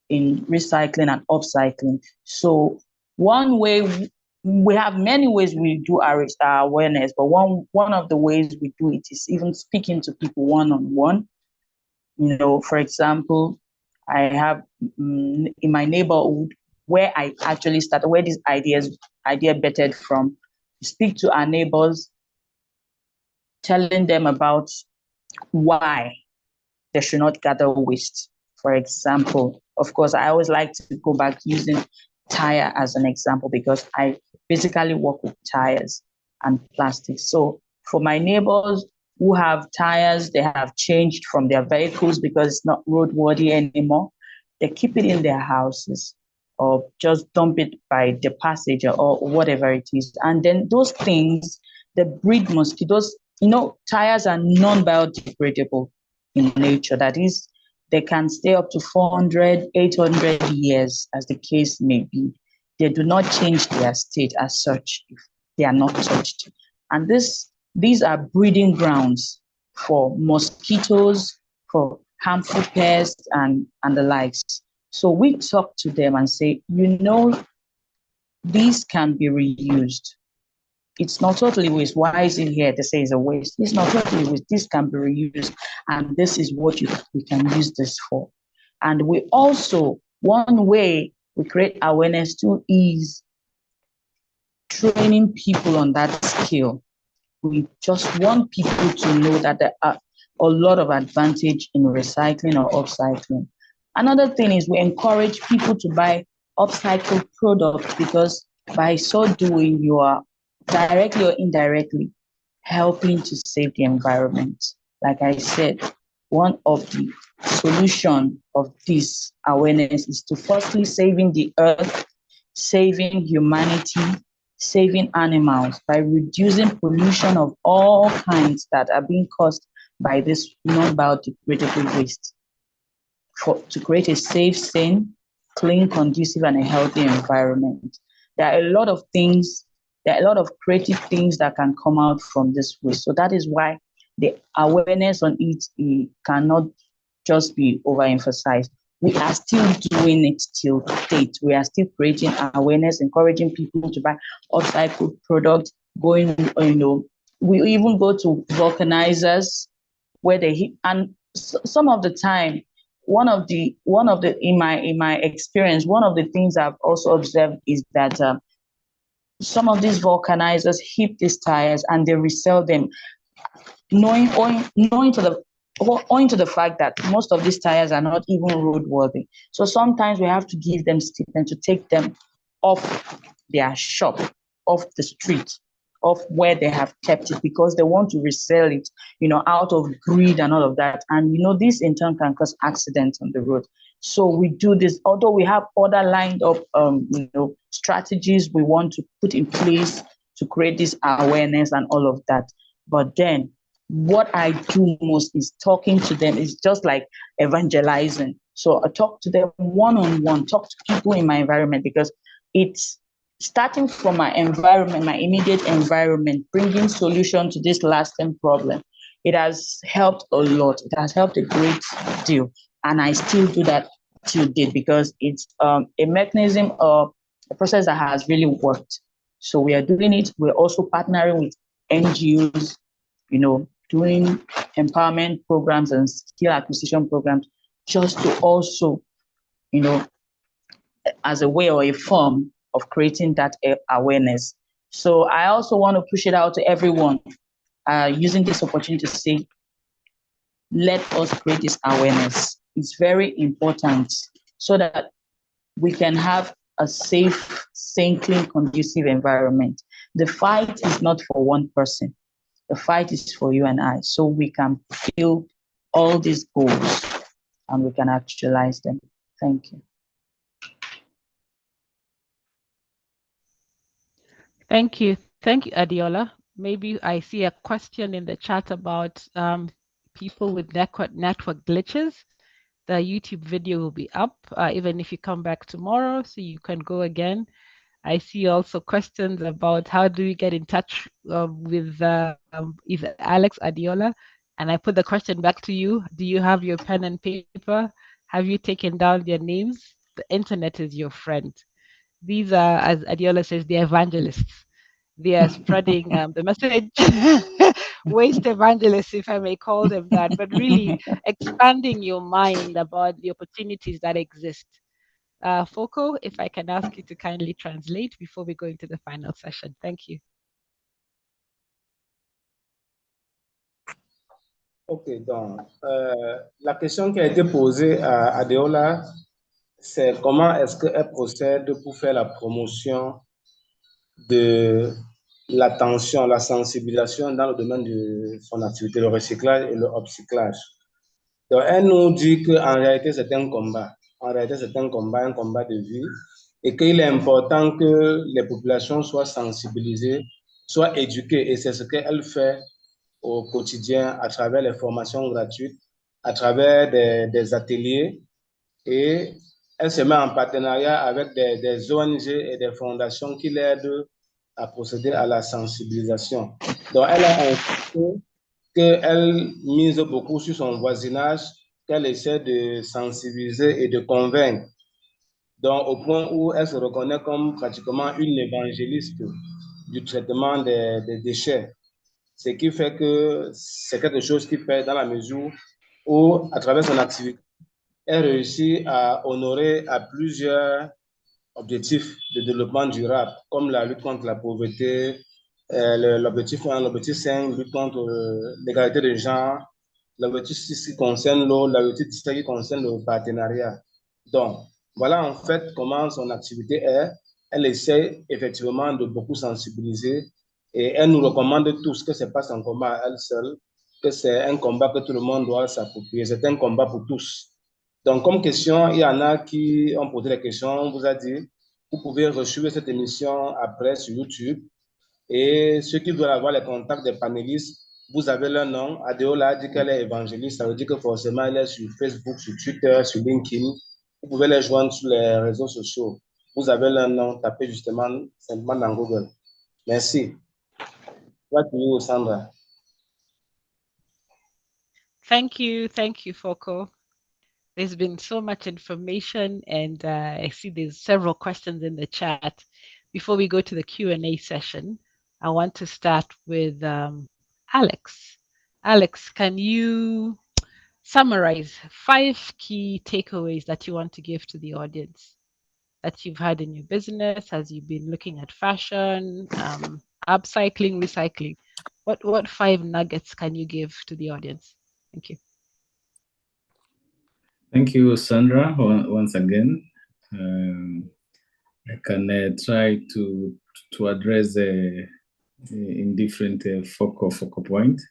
in recycling and upcycling. So one way, we have many ways we do our awareness, but one of the ways we do it is even speaking to people one-on-one. For example, I have in my neighborhood where I actually started, where this idea bettered from, speak to our neighbors, telling them about why they should not gather waste. For example, of course, I always like to go back using tire as an example because I basically work with tires and plastics. So for my neighbors who have tires, they have changed from their vehicles because it's not roadworthy anymore. They keep it in their houses or just dump it by the passage or whatever it is. And then those things, they breed mosquitoes. Tires are non-biodegradable in nature. That is, they can stay up to 400, 800 years, as the case may be. They do not change their state as such if they are not touched. And these are breeding grounds for mosquitoes, for harmful pests, and the likes. So we talk to them and say, these can be reused. It's not totally waste. Why is it here? They say it's a waste. It's not totally waste. This can be reused, and this is what we can use this for. And we also, one way we create awareness too is training people on that skill. We just want people to know that there are a lot of advantage in recycling or upcycling. Another thing is we encourage people to buy upcycled products because by so doing, you are directly or indirectly helping to save the environment. Like I said, one of the solution of this awareness is to firstly saving the earth, saving humanity, saving animals by reducing pollution of all kinds that are being caused by this non-biodegradable waste, to create a safe, sane, clean, conducive, and a healthy environment. There are a lot of things, there are a lot of creative things that can come out from this waste. So that is why the awareness on it cannot just be overemphasized. We are still doing it till date. We are still creating awareness, encouraging people to buy upcycled products, we even go to vulcanizers where they hit, and some of the time, one of the in my experience, one of the things I've also observed is that some of these vulcanizers heap these tires and they resell them, owing to the fact that most of these tires are not even roadworthy. So sometimes we have to give them stipend to take them off their shop, off the street, off where they have kept it, because they want to resell it, out of greed and all of that. And this in turn can cause accidents on the road. So we do this, although we have other lined up strategies we want to put in place to create this awareness and all of that. But then what I do most is talking to them. It's just like evangelizing. So I talk to them one-on-one, talk to people in my environment, because it's starting from my environment, my immediate environment, bringing solution to this lasting problem. It has helped a lot. It has helped a great deal. And I still do that till date because it's a mechanism or a process that has really worked. So we are doing it. We're also partnering with NGOs, doing empowerment programs and skill acquisition programs, just to also, as a way or a form of creating that awareness. So I also want to push it out to everyone, using this opportunity to say, let us create this awareness. It's very important so that we can have a safe, sane, clean, conducive environment. The fight is not for one person. The fight is for you and I, so we can fulfill all these goals and we can actualize them. Thank you. Thank you. Thank you, Adiola. Maybe I see a question in the chat about people with network glitches. The YouTube video will be up, even if you come back tomorrow, so you can go again. I see also questions about how do we get in touch with either Alex, Adiola, and I put the question back to you. Do you have your pen and paper? Have you taken down their names? The internet is your friend. These are, as Adiola says, the evangelists. They are spreading the message, waste evangelists, if I may call them that, but really expanding your mind about the opportunities that exist. Foko, if I can ask you to kindly translate before we go into the final session. Thank you. Ok, donc la question qui a été posée à Adeola, c'est comment est-ce qu'elle procède pour faire la promotion de l'attention, la sensibilisation dans le domaine de son activité, le recyclage et le upcyclage. Donc, elle nous dit qu'en réalité, c'est un combat. En réalité, c'est un combat de vie, et qu'il est important que les populations soient sensibilisées, soient éduquées, et c'est ce qu'elle fait au quotidien à travers les formations gratuites, à travers des ateliers, et elle se met en partenariat avec des ONG et des fondations qui l'aident à procéder à la sensibilisation. Donc, elle a insisté qu'elle mise beaucoup sur son voisinage, qu'elle essaie de sensibiliser et de convaincre. Donc, au point où elle se reconnaît comme pratiquement une évangéliste du traitement des déchets. Ce qui fait que c'est quelque chose qui fait dans la mesure où, à travers son activité, elle réussit à honorer à plusieurs objectifs de développement durable, comme la lutte contre la pauvreté, l'objectif 1, l'objectif 5, lutte contre l'égalité de genre, l'objectif 6 qui concerne l'eau, l'objectif 17 qui concerne le partenariat. Donc, voilà en fait comment son activité est. Elle essaie effectivement de beaucoup sensibiliser, et elle nous recommande tous que ce n'est pas un combat à elle seule, que c'est un combat que tout le monde doit s'approprier. C'est un combat pour tous. Donc, comme question, il y en a qui ont posé des questions. On vous a dit, vous pouvez resuivre cette émission après sur YouTube. Et ceux qui veulent avoir les contacts des panélistes, vous avez leur nom. Adeola a dit qu'elle est évangéliste. Ça veut dire que forcément, elle est sur Facebook, sur Twitter, sur LinkedIn. Vous pouvez les joindre sur les réseaux sociaux. Vous avez leur nom. Tapez justement simplement dans Google. Merci. Back to you, Sandra. Thank you, Foko. There's been so much information, and I see there's several questions in the chat. Before we go to the Q&A session, I want to start with Alex. Alex, can you summarize 5 key takeaways that you want to give to the audience that you've had in your business as you've been looking at fashion, upcycling, recycling? What 5 nuggets can you give to the audience? Thank you. Thank you, Sandra, once again. I can try to address in different focal point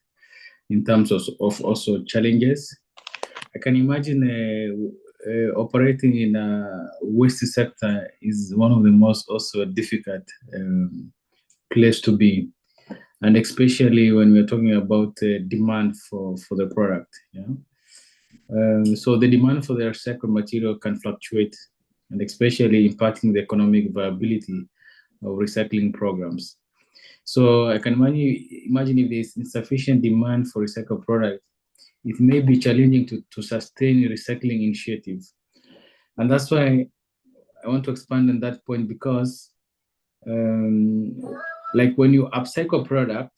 in terms of also challenges. I can imagine operating in a waste sector is one of the most also difficult place to be, and especially when we're talking about demand for the product. So the demand for the recycled material can fluctuate, and especially impacting the economic viability of recycling programs. So I can imagine if there's insufficient demand for recycled products, it may be challenging to sustain recycling initiatives. And that's why I want to expand on that point, because like when you upcycle product,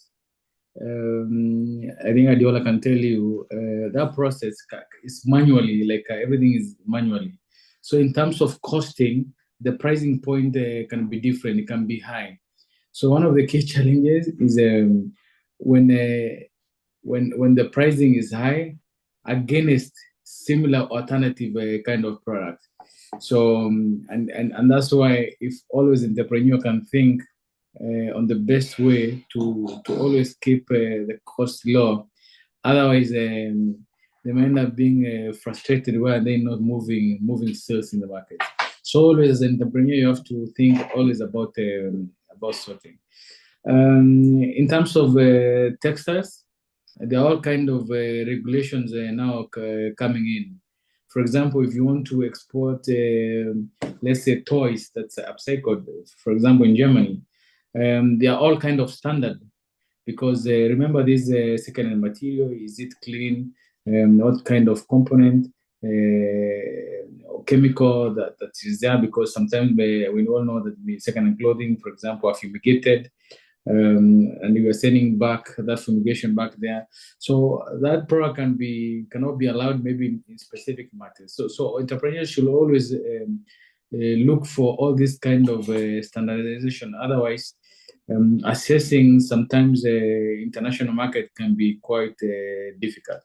I think Adiola can tell you that process is manually, like everything is manually. So in terms of costing, the pricing point can be different, it can be high. So one of the key challenges is when the pricing is high against similar alternative kind of product. So and that's why if always entrepreneur can think on the best way to always keep the cost low. Otherwise, they may end up being frustrated where they're not moving sales in the market. So always, as an entrepreneur, you have to think always about sorting. In terms of textiles, there are all kind of regulations now coming in. For example, if you want to export, let's say, toys that's upcycled, for example, in Germany, they are all kind of standard because remember this second-hand material, is it clean, what kind of component or chemical that is there, because sometimes we all know that the second-hand clothing, for example, are fumigated, and you are sending back that fumigation back there. So that product cannot be allowed maybe in specific matters. So entrepreneurs should always look for all this kind of standardization. Otherwise, assessing sometimes international market can be quite difficult.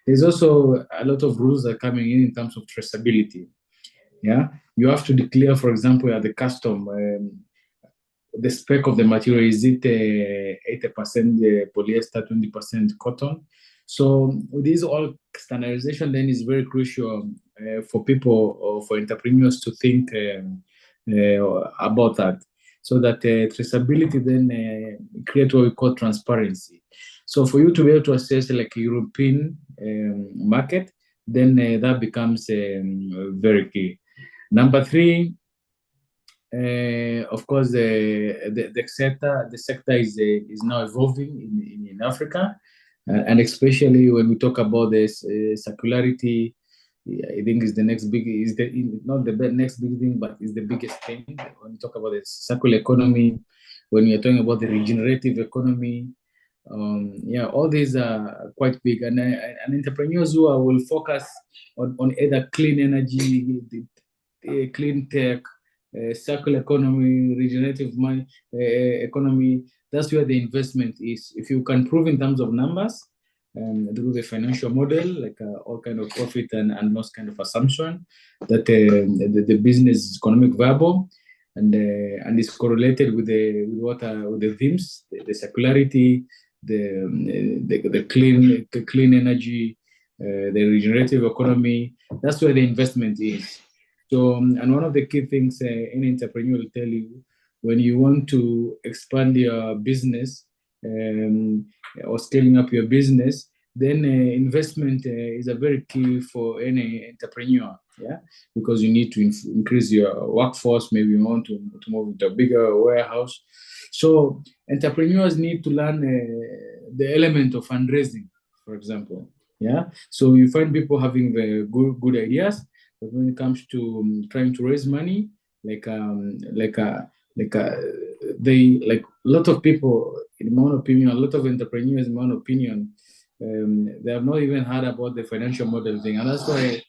There's also a lot of rules that are coming in terms of traceability. Yeah, you have to declare, for example, at the custom, the spec of the material, is it 80% polyester, 20% cotton? So this all standardization then is very crucial for people or for entrepreneurs to think about that, so that traceability then create what we call transparency. So for you to be able to assess like European market, then that becomes very key. Number three, of course, the sector is now evolving in Africa, and especially when we talk about this circularity, I think is the next big not the next big thing, but is the biggest thing when we talk about the circular economy. When you're talking about the regenerative economy, yeah, all these are quite big, and entrepreneurs who will focus on either clean energy, clean tech, circular economy, regenerative economy. That's where the investment is. If you can prove in terms of numbers, through the financial model, like all kind of profit and loss kind of assumption, that the business is economic viable, and is correlated with the themes, the circularity, the clean energy, the regenerative economy. That's where the investment is. So, and one of the key things any entrepreneur will tell you, when you want to expand your business or scaling up your business, then investment is a very key for any entrepreneur, yeah, because you need to increase your workforce. Maybe you want to move into a bigger warehouse. So entrepreneurs need to learn the element of fundraising, for example, yeah. So you find people having good ideas, but when it comes to trying to raise money, they like a lot of people, in my own opinion, a lot of entrepreneurs, in my own opinion, they have not even heard about the financial model thing, and that's why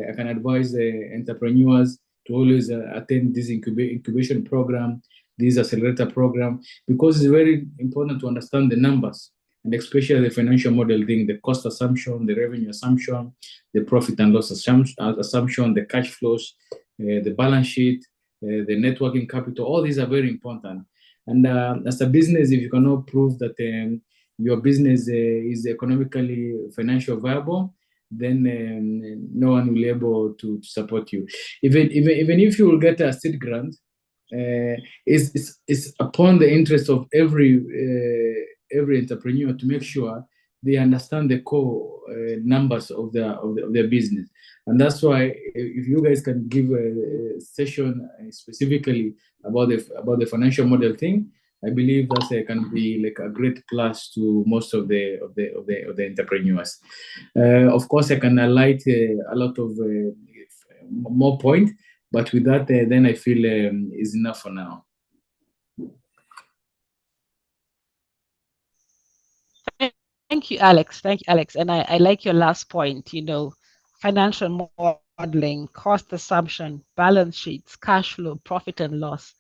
I can advise entrepreneurs to always attend this incubation program, this accelerator program, because it's very important to understand the numbers, and especially the financial model thing, the cost assumption, the revenue assumption, the profit and loss assumption, the cash flows, the balance sheet, the net working capital. All these are very important. And as a business, if you cannot prove that your business is economically financial viable, then no one will be able to support you. Even if you will get a seed grant, it's upon the interest of every entrepreneur to make sure they understand the core numbers of their business. And that's why if you guys can give a session specifically about the financial model thing, I believe that can be like a great plus to most of the entrepreneurs. Of course, I can highlight a lot of more point, but with that, then I feel is enough for now. Thank you, Alex. Thank you, Alex. And I like your last point, financial modeling, cost assumption, balance sheets, cash flow, profit and loss.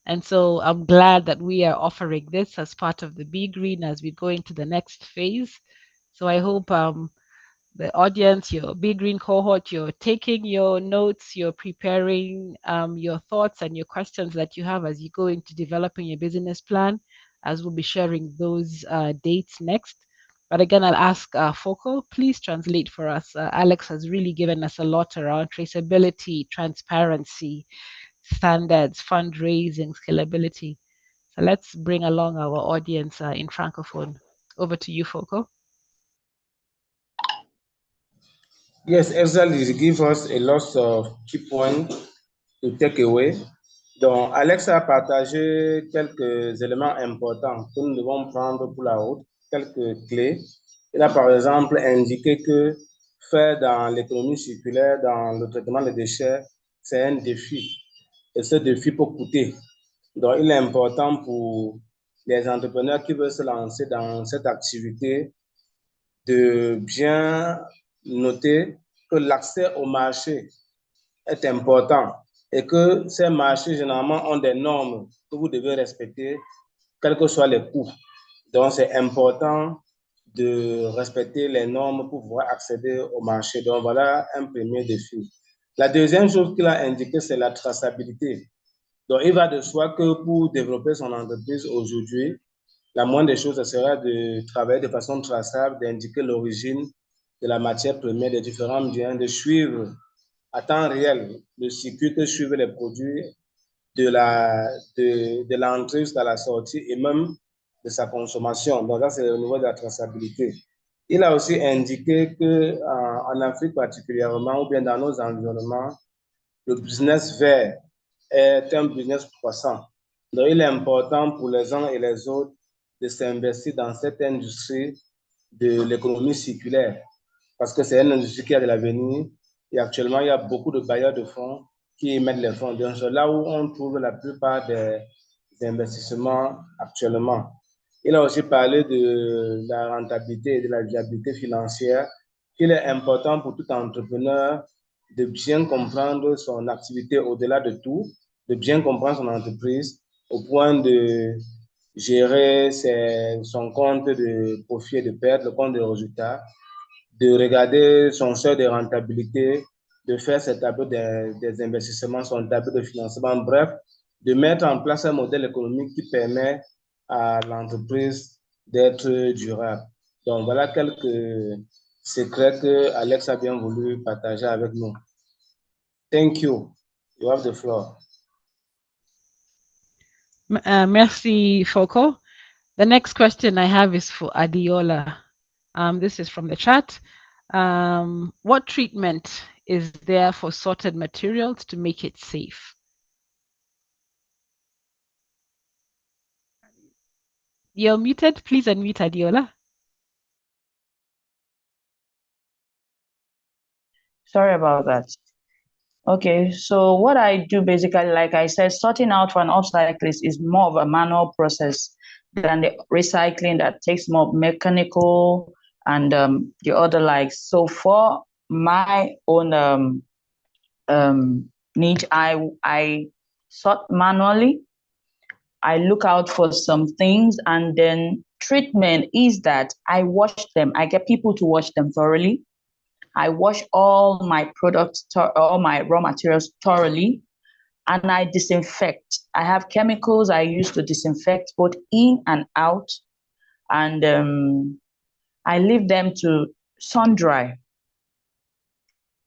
And so I'm glad that we are offering this as part of the BeGreen as we go into the next phase. So I hope the audience, your BeGreen cohort, you're taking your notes, you're preparing your thoughts and your questions that you have as you go into developing your business plan, as we'll be sharing those dates next. But again, I'll ask Foco, please translate for us. Alex has really given us a lot around traceability, transparency, standards, fundraising, scalability. So let's bring along our audience in Francophone. Over to you, Foco. Yes, exactly. It gives us a lot of key points to take away. Donc, Alex a partagé quelques éléments importants que nous devons prendre pour la route, quelques clés. Il a par exemple indiqué que faire dans l'économie circulaire, dans le traitement des déchets, c'est un défi. Et ce défi peut coûter. Donc, il est important pour les entrepreneurs qui veulent se lancer dans cette activité de bien noter que l'accès au marché est important et que ces marchés, généralement, ont des normes que vous devez respecter, quels que soient les coûts. Donc, c'est important de respecter les normes pour pouvoir accéder au marché. Donc, voilà un premier défi. La deuxième chose qu'il a indiqué, c'est la traçabilité. Donc, il va de soi que pour développer son entreprise aujourd'hui, la moindre des choses, ce sera de travailler de façon traçable, d'indiquer l'origine de la matière première des différents biens, de suivre à temps réel le circuit que suivent les produits de l'entrée jusqu'à la sortie et même de sa consommation. Donc, ça, c'est au niveau de la traçabilité. Il a aussi indiqué qu'en Afrique particulièrement, ou bien dans nos environnements, le business vert est un business croissant. Donc, il est important pour les uns et les autres de s'investir dans cette industrie de l'économie circulaire parce que c'est une industrie qui a de l'avenir et actuellement, il y a beaucoup de bailleurs de fonds qui émettent les fonds. Donc, c'est là où on trouve la plupart des investissements actuellement. Il a aussi parlé de la rentabilité et de la viabilité financière. Il est important pour tout entrepreneur de bien comprendre son activité au-delà de tout, de bien comprendre son entreprise au point de gérer son compte de profit et de perte, le compte de résultats, de regarder son seuil de rentabilité, de faire ses tableaux des investissements, son tableau de financement, bref, de mettre en place un modèle économique qui permet à l'entreprise d'être durable. Donc, voilà quelques secrets que Alex a bien voulu partager avec nous. Thank you. You have the floor. Merci, Foco. The next question I have is for Adiola. This is from the chat. What treatment is there for sorted materials to make it safe? You're muted. Please unmute, Adiola. Sorry about that. Okay, so what I do basically, like I said, sorting out for an upcyclist is more of a manual process than the recycling that takes more mechanical and the other likes. So for my own need, I sort manually. I look out for some things, and then treatment is that I wash them. I get people to wash them thoroughly. I wash all my products, all my raw materials thoroughly, and I disinfect. I have chemicals I use to disinfect both in and out, and I leave them to sun dry.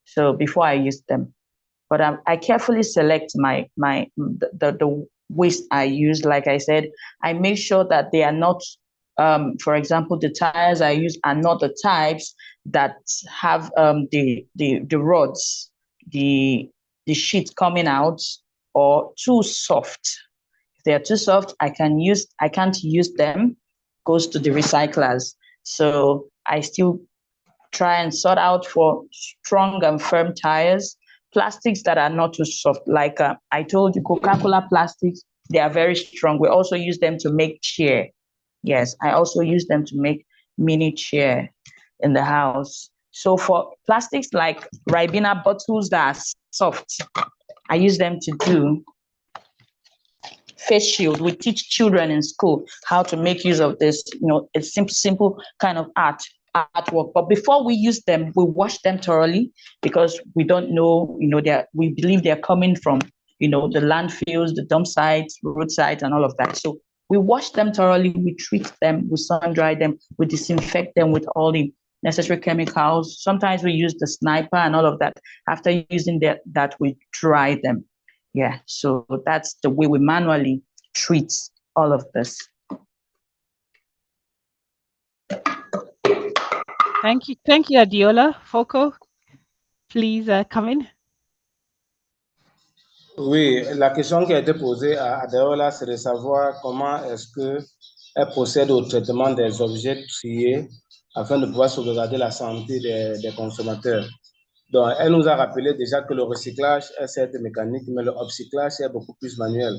So before I use them, but I carefully select the waste I use. Like I said, I make sure that they are not. For example, the tires I use are not the types that have the rods, the sheet coming out, or too soft. If they are too soft, I can't use them. Goes to the recyclers. So I still try and sort out for strong and firm tires. Plastics that are not too soft, like I told you, Coca-Cola plastics, they are very strong. We also use them to make chair. Yes, I also use them to make mini chair in the house. So for plastics like Ribena bottles that are soft, I use them to do face shield. We teach children in school how to make use of this. You know, it's simple kind of art artwork. But before we use them, we wash them thoroughly because we don't know, we believe they're coming from, the landfills, the dump sites, roadsides, and all of that. So we wash them thoroughly, we treat them, we sun dry them, we disinfect them with all the necessary chemicals. Sometimes we use the sniper and all of that. After using that, we dry them. Yeah, so that's the way we manually treat all of this. Thank you, Adiola. Foko, please come in. Oui, la question qui a été posée à Adeola, c'est de savoir comment est-ce qu'elle procède au traitement des objets triés afin de pouvoir sauvegarder la santé des consommateurs. Donc, elle nous a rappelé déjà que le recyclage est certes mécanique, mais le upcyclage est beaucoup plus manuel.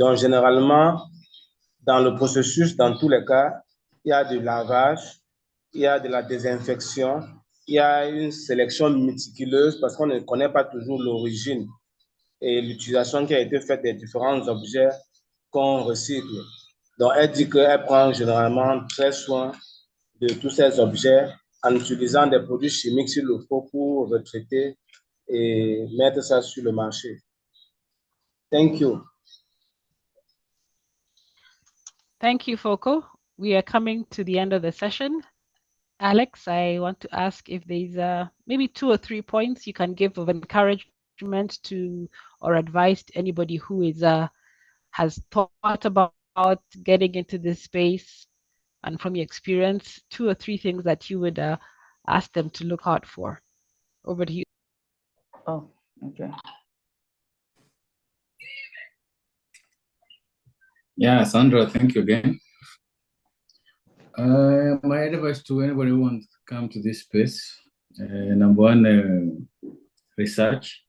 Donc, généralement, dans le processus, dans tous les cas, il y a du lavage, il y a de la désinfection, il y a une sélection méticuleuse parce qu'on ne connaît pas toujours l'origine et l'utilisation qui a été faite des différents objets qu'on recycle. Donc, elle dit qu'elle prend généralement très soin de tous ces objets en utilisant des produits chimiques s'il le faut pour retraiter et mettre ça sur le marché. Thank you. Thank you, Foko. We are coming to the end of the session. Alex, I want to ask if there's maybe 2 or 3 points you can give of encouragement to or advice to anybody who has thought about getting into this space, and from your experience, 2 or 3 things that you would ask them to look out for. Over to you. Oh, okay. Yeah, Sandra, thank you again. My advice to anybody who wants to come to this space, number one, research.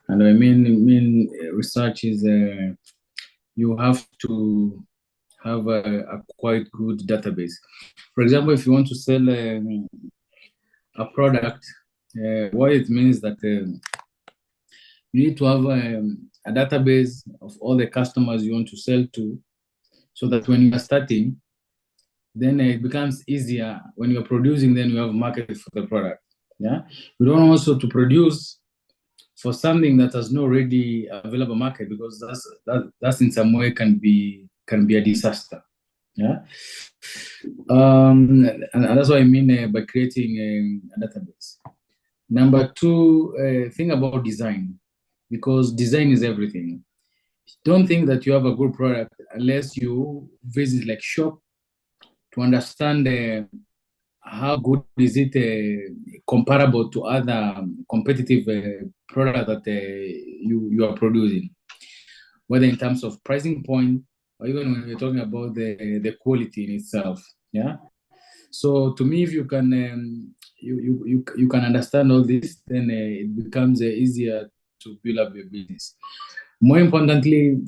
And I mean research is you have to have a quite good database. For example, if you want to sell a product, what it means that you need to have a database of all the customers you want to sell to, so that when you are starting, then it becomes easier. When you're producing, then you have a market for the product. Yeah, you don't also to produce for something that has no ready available market, because that's in some way can be a disaster. Yeah, and that's what I mean by creating a database. Number two, think about design, because design is everything. Don't think that you have a good product unless you visit like shop to understand how good is it comparable to other competitive product that you are producing, whether in terms of pricing point or even when we're talking about the quality in itself. Yeah. So to me, if you can you can understand all this, then it becomes easier to build up your business. More importantly,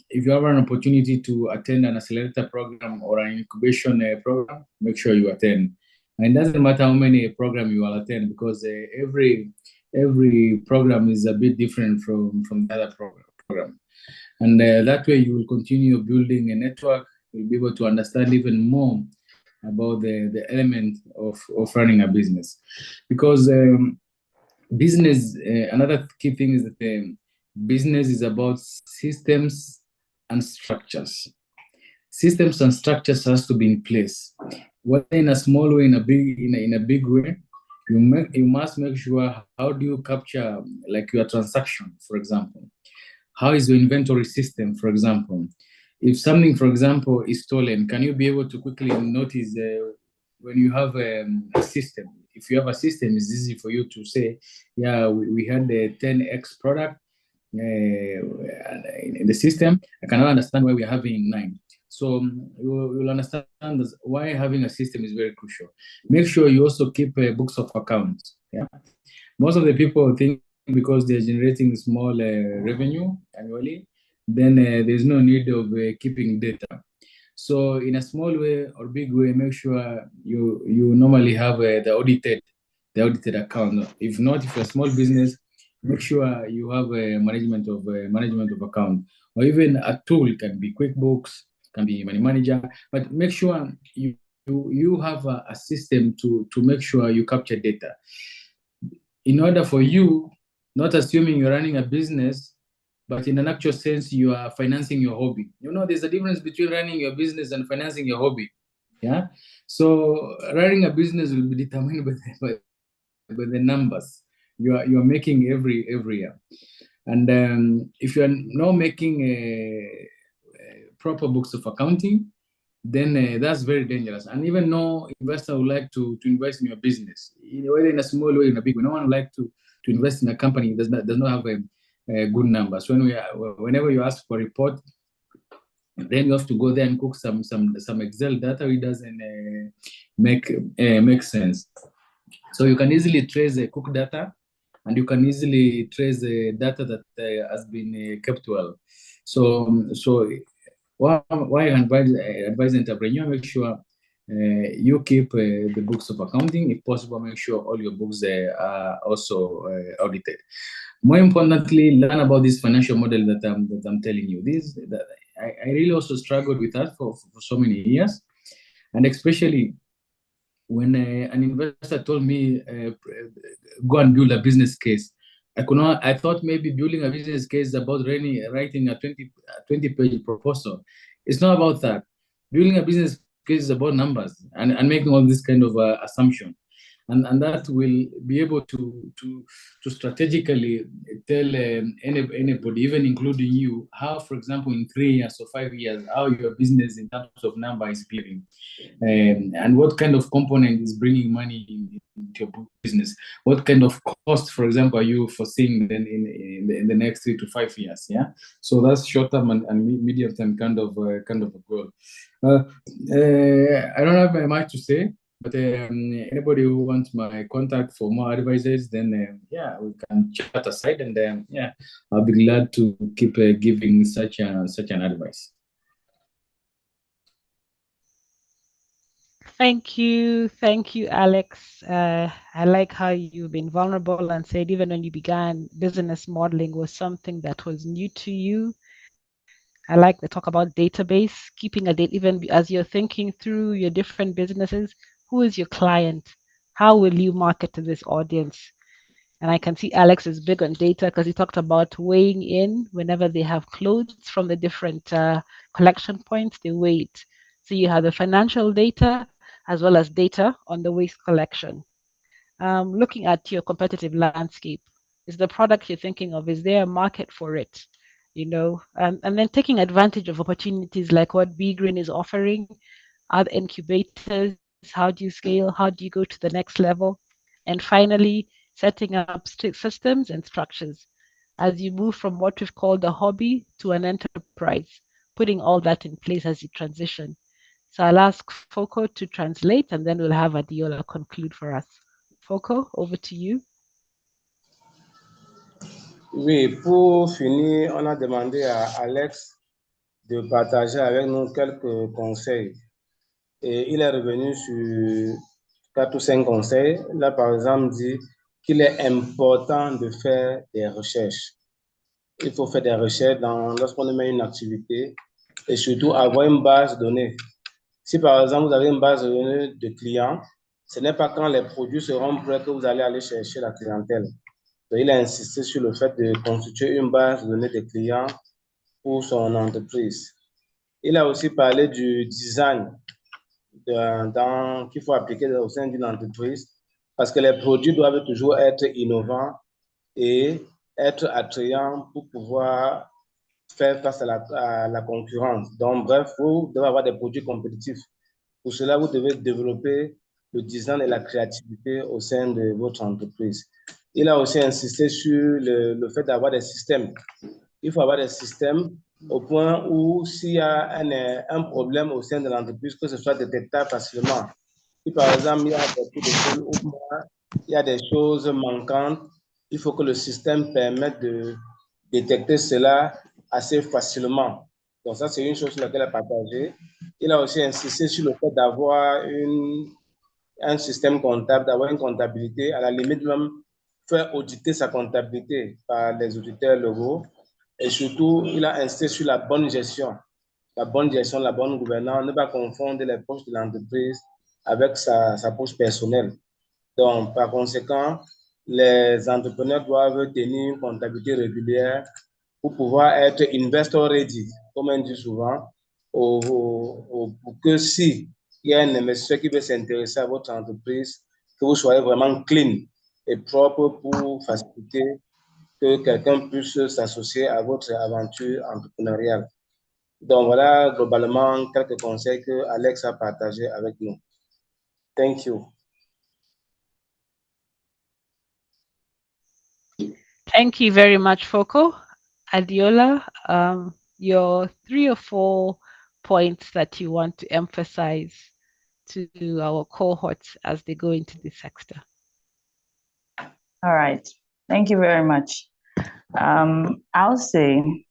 if you have an opportunity to attend an accelerator program or an incubation program, make sure you attend. And it doesn't matter how many programs you will attend, because every program is a bit different from the other program. And that way you will continue building a network. You'll be able to understand even more about the element of running a business. Because business, another key thing is that business is about systems and structures. Systems and structures has to be in place. Whether in a small way, in a big way, you must make sure how do you capture like your transaction, for example. How is your inventory system, for example? If something, for example, is stolen, can you be able to quickly notice when you have a system? If you have a system, it's easy for you to say, yeah, we had the 10x product in the system. I cannot understand why we're having 9. So you'll understand why having a system is very crucial. Make sure you also keep books of accounts. Yeah, most of the people think because they're generating small revenue annually, then there's no need of keeping data. So in a small way or big way, make sure you normally have the audited account. If not, if you're a small business, make sure you have a management of account, or even a tool. Can be QuickBooks, can be Money Manager, but make sure you you have a system to make sure you capture data. In order for you, not assuming you're running a business, but in an actual sense, you are financing your hobby. You know, there's a difference between running your business and financing your hobby. Yeah. So running a business will be determined by the numbers you are making every year. And if you are not making proper books of accounting, then that's very dangerous. And even no investor would like to invest in your business, whether in a small way or in a big way. No one would like to invest in a company that does not have a good numbers. Whenever you ask for a report, then you have to go there and cook some Excel data. It doesn't make sense. So you can easily trace cook data, and you can easily trace the data that has been kept well. So why I advise entrepreneur, make sure you keep the books of accounting. If possible, make sure all your books are also audited. More importantly, learn about this financial model that I'm telling you. I really also struggled with that for so many years, and especially when an investor told me go and build a business case. I thought maybe building a business case is about writing a 20-page proposal. It's not about that. Building a business case is about numbers and making all this kind of assumption. And that will be able to strategically tell anybody, even including you, how, for example, in 3 years or 5 years, how your business in terms of number is behaving, and what kind of component is bringing money into your business. What kind of cost, for example, are you foreseeing then in the next 3 to 5 years? Yeah, so that's short term and medium term kind of a goal. I don't have much to say. But anybody who wants my contact for more advices, then yeah, we can chat aside, and yeah, I'll be glad to keep giving such an advice. Thank you, Alex. I like how you've been vulnerable and said even when you began, business modeling was something that was new to you. I like the talk about database, keeping a date, even as you're thinking through your different businesses. Who is your client? How will you market to this audience? And I can see Alex is big on data because he talked about weighing in whenever they have clothes from the different collection points, they weigh it. So you have the financial data as well as data on the waste collection. Looking at your competitive landscape, is the product you're thinking of, is there a market for it? You know, and then taking advantage of opportunities like what BeGreen is offering, other incubators, how do you scale, how do you go to the next level? And finally, setting up systems and structures as you move from what we've called a hobby to an enterprise, putting all that in place as you transition. So I'll ask Foko to translate, and then we'll have Adiola conclude for us. Foko, over to you. Oui, pour finir, on a demandé à Alex de partager avec nous quelques conseils. Et il est revenu sur 4 ou 5 conseils. Là, par exemple, dit qu'il est important de faire des recherches. Il faut faire des recherches lorsqu'on met une activité et surtout avoir une base de données. Si par exemple vous avez une base de données de clients, ce n'est pas quand les produits seront prêts que vous allez aller chercher la clientèle. Donc, il a insisté sur le fait de constituer une base de données de clients pour son entreprise. Il a aussi parlé du design qu'il faut appliquer au sein d'une entreprise parce que les produits doivent toujours être innovants et être attrayants pour pouvoir faire face à la concurrence. Donc, bref, vous devez avoir des produits compétitifs. Pour cela, vous devez développer le design et la créativité au sein de votre entreprise. Il a aussi insisté sur le fait d'avoir des systèmes. Il faut avoir des systèmes au point où s'il y a un problème au sein de l'entreprise, que ce soit détectable facilement. Si par exemple, il y a des choses ou il y a des choses manquantes, il faut que le système permette de détecter cela assez facilement. Donc ça, c'est une chose sur laquelle il a partagé. Il a aussi insisté sur le fait d'avoir un système comptable, d'avoir une comptabilité, à la limite même faire auditer sa comptabilité par les auditeurs locaux. Et surtout, il a insisté sur la bonne gestion, la bonne gouvernance, ne pas confondre les postes de l'entreprise avec sa poche personnelle. Donc, par conséquent, les entrepreneurs doivent tenir une comptabilité régulière pour pouvoir être investor ready, comme on dit souvent, pour que si il y a un investisseur qui veut s'intéresser à votre entreprise, que vous soyez vraiment clean et propre pour faciliter que quelqu'un puisse s'associer à votre aventure entrepreneuriale. Donc voilà globalement quelques conseils que Alex a partagés avec nous. Thank you. Thank you very much, Foko. Adiola, your 3 or 4 points that you want to emphasize to our cohorts as they go into this sector. All right. Thank you very much. I'll say,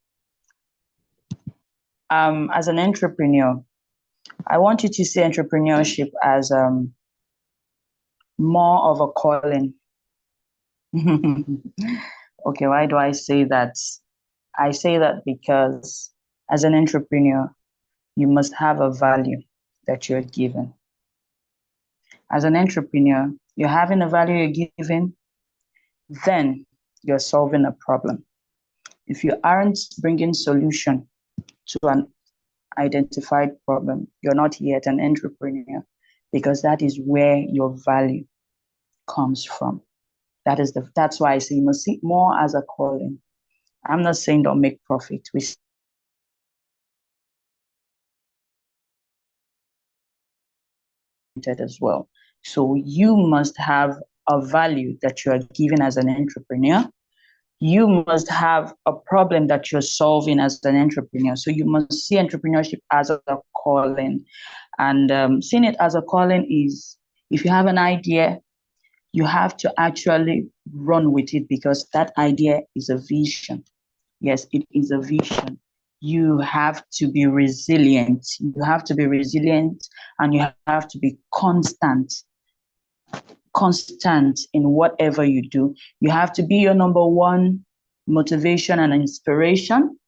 as an entrepreneur, I want you to see entrepreneurship as more of a calling. Okay, why do I say that? I say that because as an entrepreneur, you must have a value that you're given. As an entrepreneur, you're having a value you're given, then you're solving a problem. If you aren't bringing solution to an identified problem, you're not yet an entrepreneur, because that is where your value comes from. That's why I say you must see it more as a calling. I'm not saying don't make profit. We as well. So you must have a value that you are given as an entrepreneur. You must have a problem that you're solving as an entrepreneur. So you must see entrepreneurship as a calling. And seeing it as a calling is, if you have an idea, you have to actually run with it, because that idea is a vision. Yes, it is a vision. You have to be resilient. You have to be resilient, and you have to be constant in whatever you do. You have to be your number one motivation and inspiration.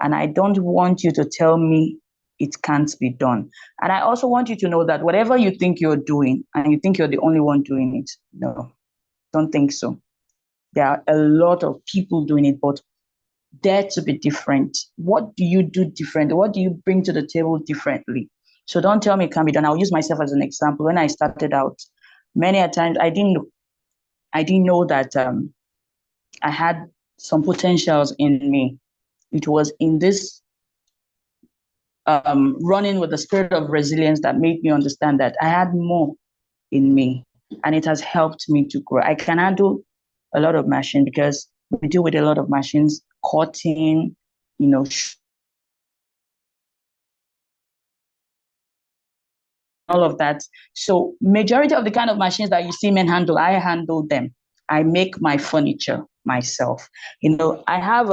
And I don't want you to tell me it can't be done. And I also want you to know that whatever you think you're doing, and you think you're the only one doing it, no, don't think so. There are a lot of people doing it, but dare to be different. What do you do differently? What do you bring to the table differently? So don't tell me it can't be done. I'll use myself as an example. When I started out, many a times I didn't know that I had some potentials in me. It was in this running with the spirit of resilience that made me understand that I had more in me, and it has helped me to grow. I can handle a lot of machines, because we deal with a lot of machines, cutting, all of that. So majority of the kind of machines that you see men handle, I handle them. I make my furniture myself. I have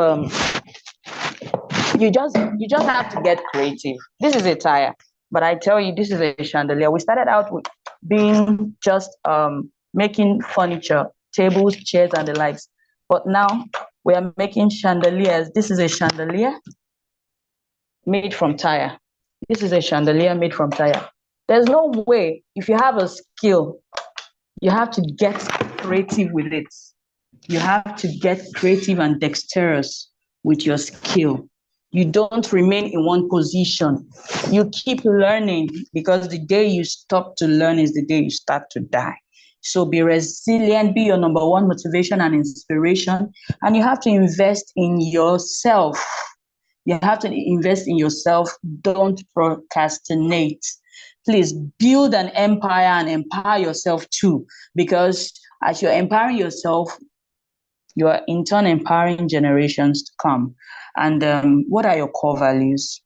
you just have to get creative. This is a tire, but I tell you, this is a chandelier. We started out with being just making furniture, tables, chairs, and the likes. But now we are making chandeliers. This is a chandelier made from tire. This is a chandelier made from tire. There's no way, if you have a skill, you have to get creative with it. You have to get creative and dexterous with your skill. You don't remain in one position. You keep learning, because the day you stop to learn is the day you start to die. So be resilient, be your number one motivation and inspiration. And you have to invest in yourself. You have to invest in yourself. Don't procrastinate. Please build an empire and empower yourself too, because as you're empowering yourself, you are in turn empowering generations to come. And what are your core values?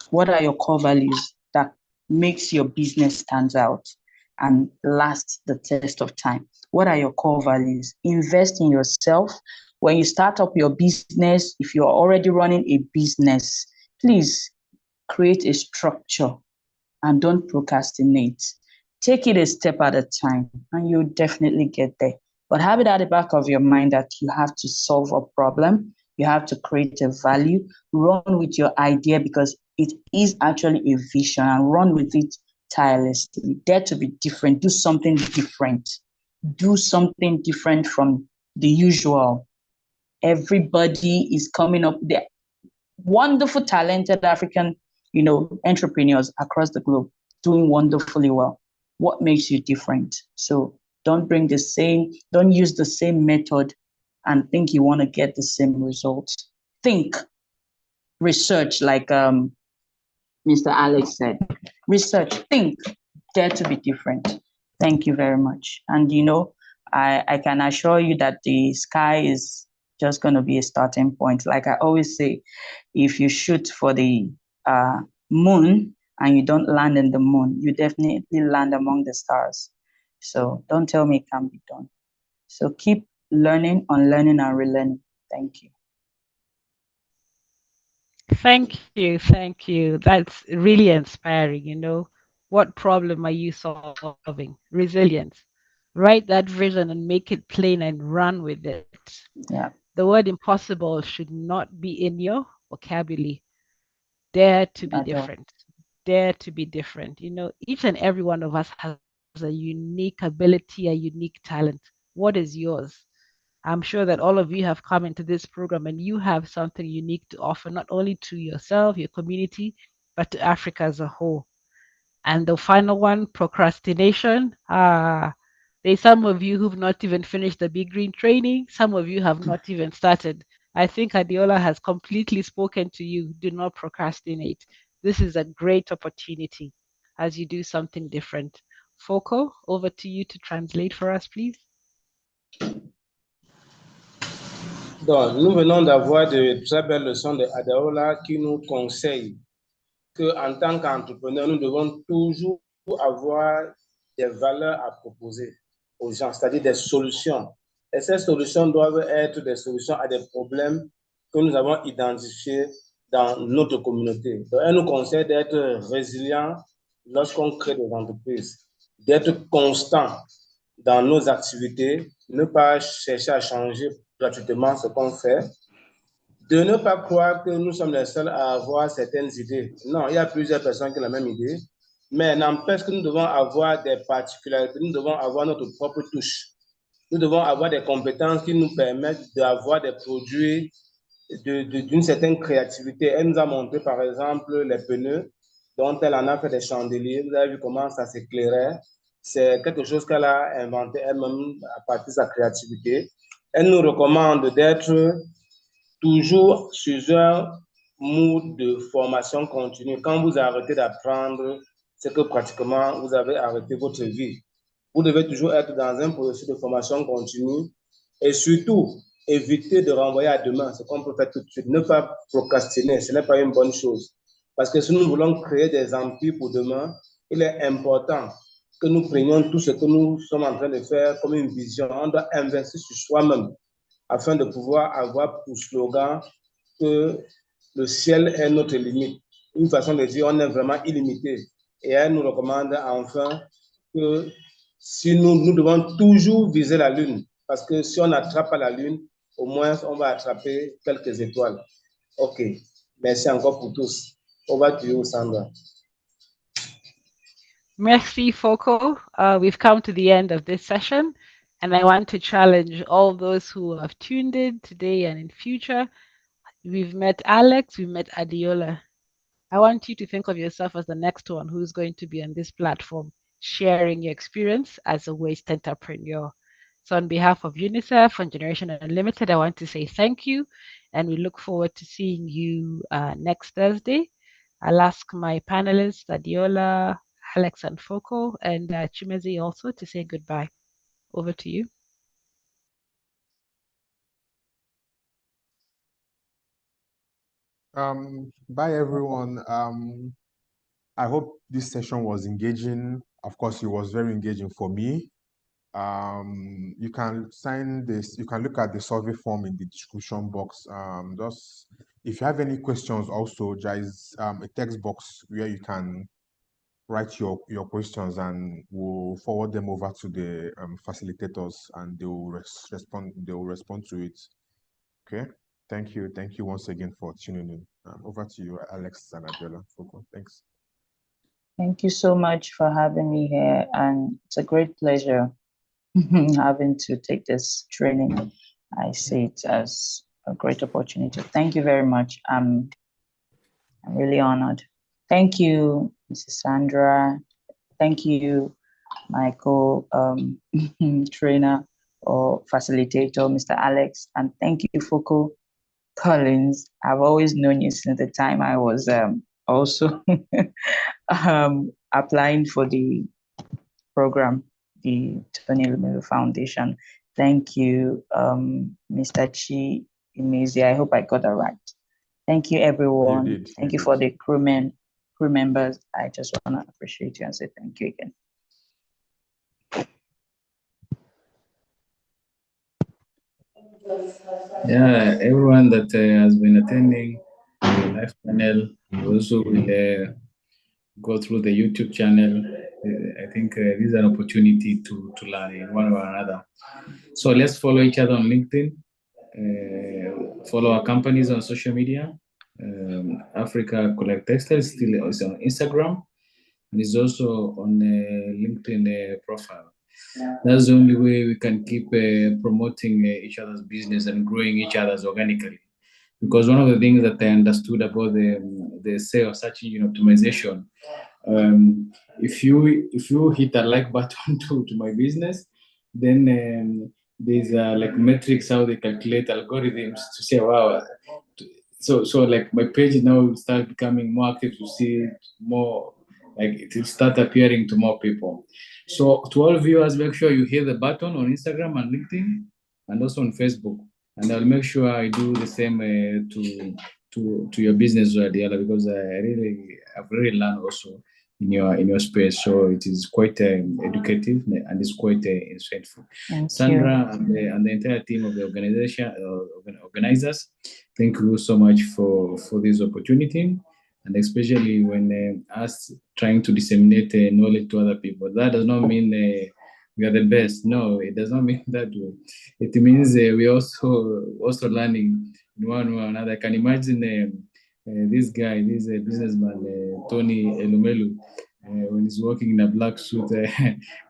What are your core values that makes your business stands out and last the test of time? What are your core values? Invest in yourself. When you start up your business, if you're already running a business, please create a structure and don't procrastinate. Take it a step at a time, and you'll definitely get there. But have it at the back of your mind that you have to solve a problem. You have to create a value. Run with your idea, because it is actually a vision, and run with it tirelessly. Dare to be different. Do something different. Do something different from the usual. Everybody is coming up. There wonderful, talented African, entrepreneurs across the globe doing wonderfully well. What makes you different? So don't use the same method and think you want to get the same results. Think, research, like Mr. Alex said. Research, think, dare to be different. Thank you very much. And I can assure you that the sky is just going to be a starting point. Like I always say, if you shoot for the moon and you don't land in the moon, you definitely land among the stars. So don't tell me it can't be done. So keep learning, unlearning, and relearning. Thank you. Thank you. That's really inspiring. What problem are you solving? Resilience. Write that vision and make it plain and run with it. Yeah. The word impossible should not be in your vocabulary. Dare to be different. Dare to be different. Each and every one of us has a unique ability, a unique talent. What is yours? I'm sure that all of you have come into this program and you have something unique to offer, not only to yourself, your community, but to Africa as a whole. And the final one, procrastination. There's some of you who've not even finished the BeGreen training. Some of you have not even started. I think Adiola has completely spoken to you. Do not procrastinate. This is a great opportunity as you do something different. Foco, over to you to translate for us, please. Donc, nous venons d'avoir de très belles leçons de Adaola qui nous conseille qu'en tant qu'entrepreneur, nous devons toujours avoir des valeurs à proposer aux gens, c'est-à-dire des solutions. Et ces solutions doivent être des solutions à des problèmes que nous avons identifiés dans notre communauté. Donc, elle nous conseille d'être résilient lorsqu'on crée des entreprises, d'être constant dans nos activités, ne pas chercher à changer gratuitement ce qu'on fait, de ne pas croire que nous sommes les seuls à avoir certaines idées. Non, il y a plusieurs personnes qui ont la même idée, mais n'empêche que nous devons avoir des particularités, nous devons avoir notre propre touche. Nous devons avoir des compétences qui nous permettent d'avoir des produits d'une certaine créativité. Elle nous a montré, par exemple, les pneus, dont elle en a fait des chandeliers. Vous avez vu comment ça s'éclairait. C'est quelque chose qu'elle a inventé elle-même à partir de sa créativité. Elle nous recommande d'être toujours sur un mood de formation continue. Quand vous arrêtez d'apprendre, c'est que pratiquement vous avez arrêté votre vie. Vous devez toujours être dans un processus de formation continue et surtout éviter de renvoyer à demain ce qu'on peut faire tout de suite. Ne pas procrastiner, ce n'est pas une bonne chose. Parce que si nous voulons créer des empires pour demain, il est important que nous prenions tout ce que nous sommes en train de faire comme une vision. On doit investir sur soi-même afin de pouvoir avoir pour slogan que le ciel est notre limite. Une façon de dire on est vraiment illimité. Et elle nous recommande enfin que si nous devons toujours viser la Lune, parce que si on n'attrape pas la Lune, au moins on va attraper quelques étoiles. OK. Merci encore pour tous. Over to you, Sandra. Merci, Foco. We've come to the end of this session, and I want to challenge all those who have tuned in today and in future. We've met Alex, we've met Adiola. I want you to think of yourself as the next one who's going to be on this platform, sharing your experience as a waste entrepreneur. So, on behalf of UNICEF and Generation Unlimited, I want to say thank you, and we look forward to seeing you next Thursday. I'll ask my panelists, Adiola, Alex, and Foco, and Chimezi also to say goodbye. Over to you. Bye, everyone. I hope this session was engaging. Of course, it was very engaging for me. You can sign this, you can look at the survey form in the description box. Just if you have any questions, also there is a text box where you can write your questions, and we'll forward them over to the facilitators, and they will respond to it. Okay. Thank you once again for tuning in. Over to you, Alex and Adela. Thanks. Thank you so much for having me here, and it's a great pleasure having to take this training. I see it as a great opportunity. Thank you very much. I'm really honored. Thank you, Mrs. Sandra. Thank you, Michael, trainer or facilitator, Mr. Alex, and thank you, Foucault Collins. I've always known you since the time I was also applying for the program, the Tony Lumelu Foundation. Thank you, Mr. Chi Imezi. I hope I got that right. Thank you, everyone. You did. Thank you for the crew members. I just want to appreciate you and say thank you again. Yeah, everyone that has been attending the live panel also will go through the YouTube channel. I think this is an opportunity to learn in one or another. So let's follow each other on LinkedIn, follow our companies on social media. Africa Collect Textile still is on Instagram and is also on LinkedIn profile. That's the only way we can keep promoting each other's business and growing each other's organically. Because one of the things that I understood about the SEO search engine optimization, if you hit a like button to my business, then there's like metrics how they calculate algorithms to say wow. So like my page now will start becoming more active to see more, like it will start appearing to more people. So to all viewers, make sure you hit the button on Instagram and LinkedIn and also on Facebook. And I'll make sure I do the same to your business idea, because I've really learned also in your space. So it is quite educative and it's quite insightful. Thank Sandra and the entire team of the organization organizers, thank you so much for this opportunity, and especially when us trying to disseminate knowledge to other people. That does not mean we are the best. No, it does not mean that way. It means we also learning in one way or another. I can imagine this guy, this businessman, Tony Elumelu, when he's working in a black suit,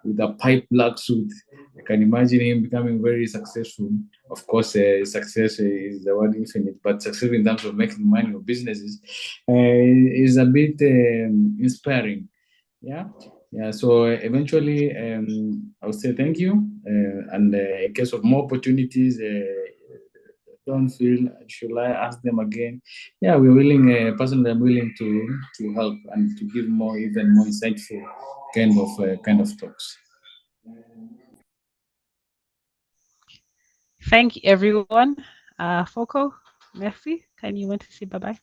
with a pipe black suit. I can imagine him becoming very successful. Of course, success is the word infinite, but success in terms of making money or businesses is a bit inspiring. Yeah. So eventually, I would say thank you, and in case of more opportunities, don't feel should I ask them again? Yeah, we're willing. Personally, I'm willing to help and to give more, even more insightful kind of talks. Thank you, everyone. Foko, merci. Can you want to say bye-bye?